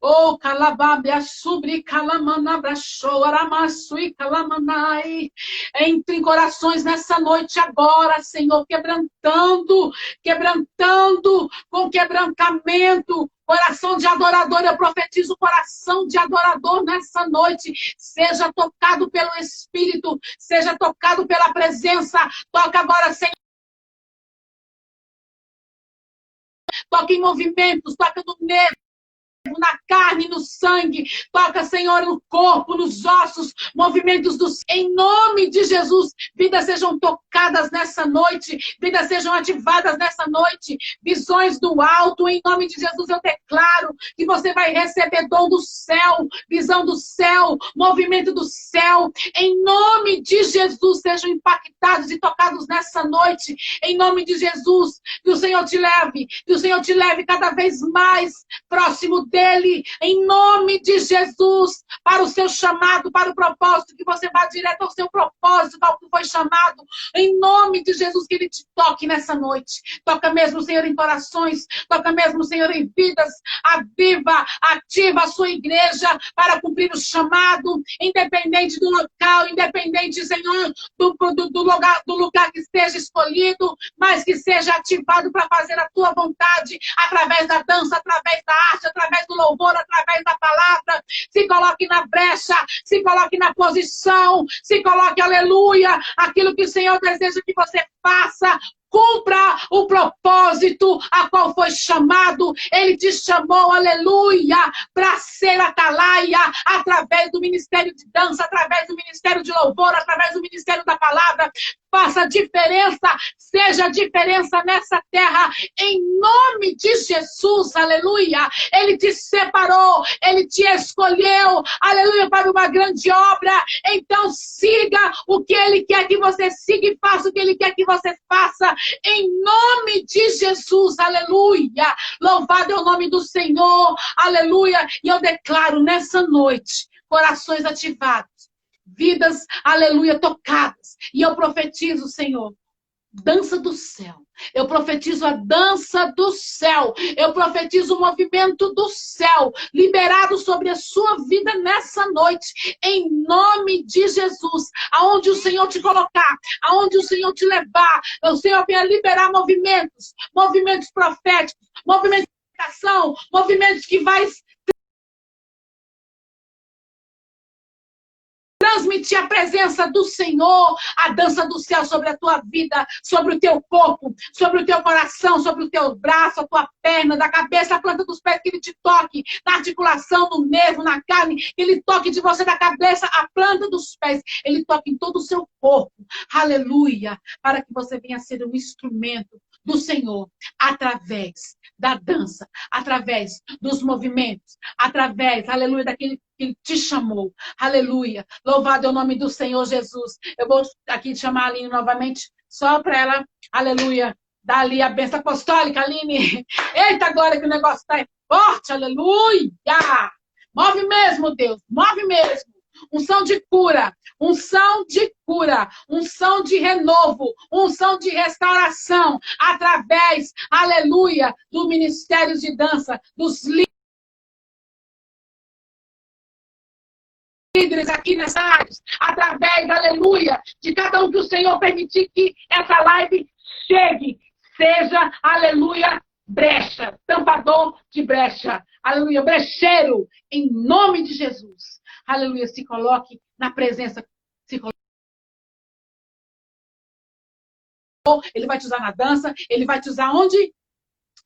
Oh, calababia subri calamanabrachou, aramasui calamanai. Entre em corações nessa noite agora, Senhor, quebrantando com quebrantamento. Coração de adorador, eu profetizo coração de adorador nessa noite. Seja tocado pelo Espírito, seja tocado pela presença. Toca agora, Senhor. Toca em movimentos, toca no nervo, na carne, no sangue, toca, Senhor, no corpo, nos ossos, movimentos dos... Em nome de Jesus, vidas sejam tocadas nessa noite, vidas sejam ativadas nessa noite, visões do alto, em nome de Jesus eu declaro que você vai receber dom do céu, visão do céu, movimento do céu, em nome de Jesus, sejam impactados e tocados nessa noite, em nome de Jesus, que o Senhor te leve cada vez mais próximo dele, em nome de Jesus, para o seu chamado, para o propósito, que você vá direto ao seu propósito, ao que foi chamado, em nome de Jesus, que ele te toque nessa noite. Toca mesmo, Senhor, em corações, toca mesmo, Senhor, em vidas, aviva, ativa a sua igreja para cumprir o chamado, independente do local, independente, Senhor, do lugar que esteja escolhido, mas que seja ativado para fazer a tua vontade, através da dança, através da arte, através do louvor através da palavra. Se coloque na brecha, se coloque na posição, se coloque, aleluia, aquilo que o Senhor deseja que você faça. Cumpra o propósito a qual foi chamado. Ele te chamou, aleluia, para ser atalaia, através do ministério de dança, através do ministério de louvor, através do ministério da palavra. Faça diferença, seja a diferença nessa terra, em nome de Jesus, aleluia. Ele te separou, ele te escolheu, aleluia, para uma grande obra. Então siga o que ele quer que você siga e faça o que ele quer que você faça, em nome de Jesus, aleluia. Louvado é o nome do Senhor, aleluia. E eu declaro nessa noite, corações ativados, vidas, aleluia, tocadas. E eu profetizo, Senhor, dança do céu. Eu profetizo a dança do céu. Eu profetizo o movimento do céu liberado sobre a sua vida nessa noite. Em nome de Jesus. Aonde o Senhor te colocar, aonde o Senhor te levar, o Senhor venha liberar movimentos, movimentos proféticos, movimentos de ação, movimentos que vai transmitir a presença do Senhor, a dança do céu sobre a tua vida, sobre o teu corpo, sobre o teu coração, sobre o teu braço, a tua perna, da cabeça, a planta dos pés, que ele te toque na articulação, no nervo, na carne, que ele toque de você da cabeça, a planta dos pés, ele toque em todo o seu corpo, aleluia, para que você venha ser um instrumento do Senhor, através da dança, através dos movimentos, através, aleluia, daquele que ele te chamou, aleluia, louvado é o nome do Senhor Jesus. Eu vou aqui chamar a Aline novamente, só para ela, aleluia, dar ali a bênção apostólica, Aline. Eita, agora que o negócio está forte, aleluia! Move mesmo, Deus, move mesmo. Unção de cura, unção de cura, unção de renovo, unção de restauração, através, aleluia, do ministério de dança, dos líderes aqui nessa área, através, aleluia, de cada um que o Senhor permitir que essa live chegue, seja, aleluia, brecha, tampador de brecha, aleluia, brecheiro, em nome de Jesus. Aleluia, se coloque na presença, se coloque. Ele vai te usar na dança, ele vai te usar onde,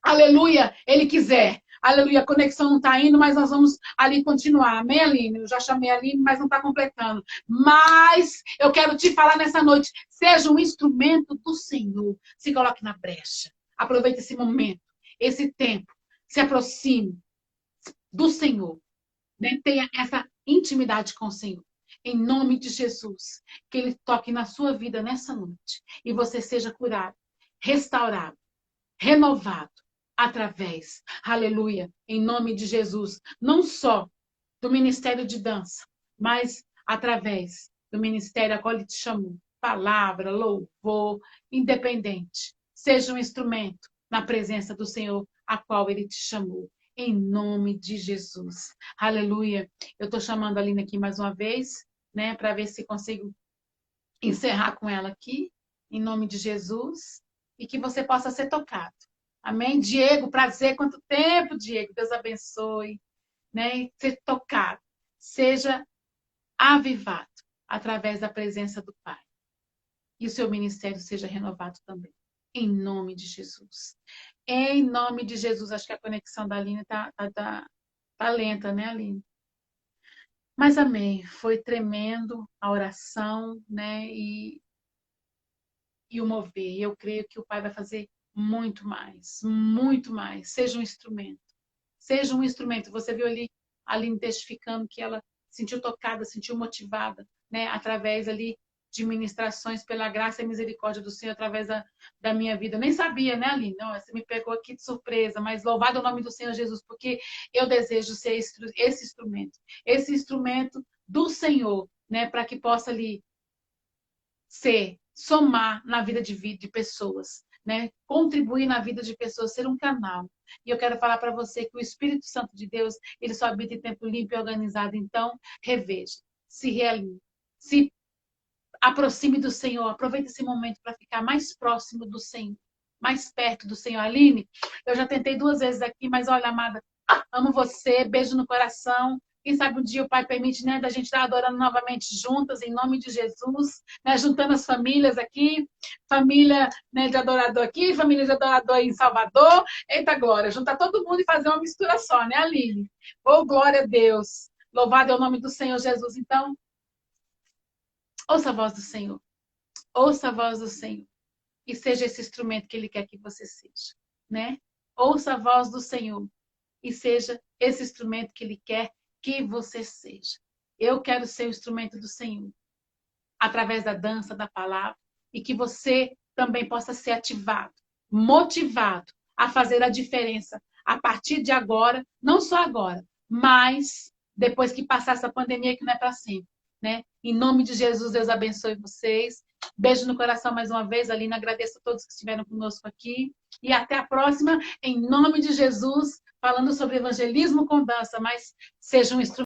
aleluia, ele quiser. Aleluia, a conexão não está indo, mas nós vamos ali continuar. Amém, Aline? Eu já chamei a Aline, mas não está completando. Mas eu quero te falar nessa noite, seja um instrumento do Senhor. Se coloque na brecha. Aproveite esse momento, esse tempo. Se aproxime do Senhor. Né? Tenha essa intimidade com o Senhor. Em nome de Jesus. Que Ele toque na sua vida nessa noite. E você seja curado, restaurado, renovado. Através, aleluia, em nome de Jesus. Não só do ministério de dança, mas através do ministério a qual Ele te chamou. Palavra, louvor, independente. Seja um instrumento na presença do Senhor a qual Ele te chamou. Em nome de Jesus. Aleluia. Eu estou chamando a Aline aqui mais uma vez, né, para ver se consigo encerrar com ela aqui, em nome de Jesus, e que você possa ser tocado. Amém? Diego, prazer. Quanto tempo, Diego? Deus abençoe. Né? Ser tocado. Seja avivado através da presença do Pai. E o seu ministério seja renovado também. Em nome de Jesus. Em nome de Jesus. Acho que a conexão da Aline tá lenta, né, Aline? Mas amém. Foi tremendo a oração, né? E o mover. Eu creio que o Pai vai fazer muito mais, muito mais. Seja um instrumento. Seja um instrumento. Você viu ali a Aline testificando que ela sentiu tocada, sentiu motivada, né? Através ali de ministrações pela graça e misericórdia do Senhor, através da minha vida. Eu nem sabia, né, Aline? Não, você me pegou aqui de surpresa, mas louvado é o nome do Senhor Jesus, porque eu desejo ser esse instrumento do Senhor, né? Para que possa ali somar na vida de pessoas, né? Contribuir na vida de pessoas, ser um canal. E eu quero falar para você que o Espírito Santo de Deus, ele só habita em tempo limpo e organizado. Então, reveja, se realinhe, se aproxime do Senhor, aproveite esse momento para ficar mais próximo do Senhor, mais perto do Senhor. Aline, eu já tentei 2 vezes aqui, mas olha, amada, Amo você, beijo no coração. Quem sabe um dia o Pai permite, né, da gente estar adorando novamente juntas, em nome de Jesus, né, juntando as famílias aqui, família, né, de adorador aqui, família de adorador em Salvador. Eita glória, juntar todo mundo e fazer uma mistura só, né, Aline? Oh, glória a Deus. Louvado é o nome do Senhor Jesus. Então, ouça a voz do Senhor. Ouça a voz do Senhor. E seja esse instrumento que Ele quer que você seja, né? Ouça a voz do Senhor. E seja esse instrumento que Ele quer que você seja. Eu quero ser o instrumento do Senhor, através da dança, da palavra, e que você também possa ser ativado, motivado a fazer a diferença a partir de agora, não só agora, mas depois que passar essa pandemia que não é para sempre, né? Em nome de Jesus, Deus abençoe vocês. Beijo no coração mais uma vez, Aline. Agradeço a todos que estiveram conosco aqui. E até a próxima, em nome de Jesus, falando sobre evangelismo com dança, mas seja um instrumento.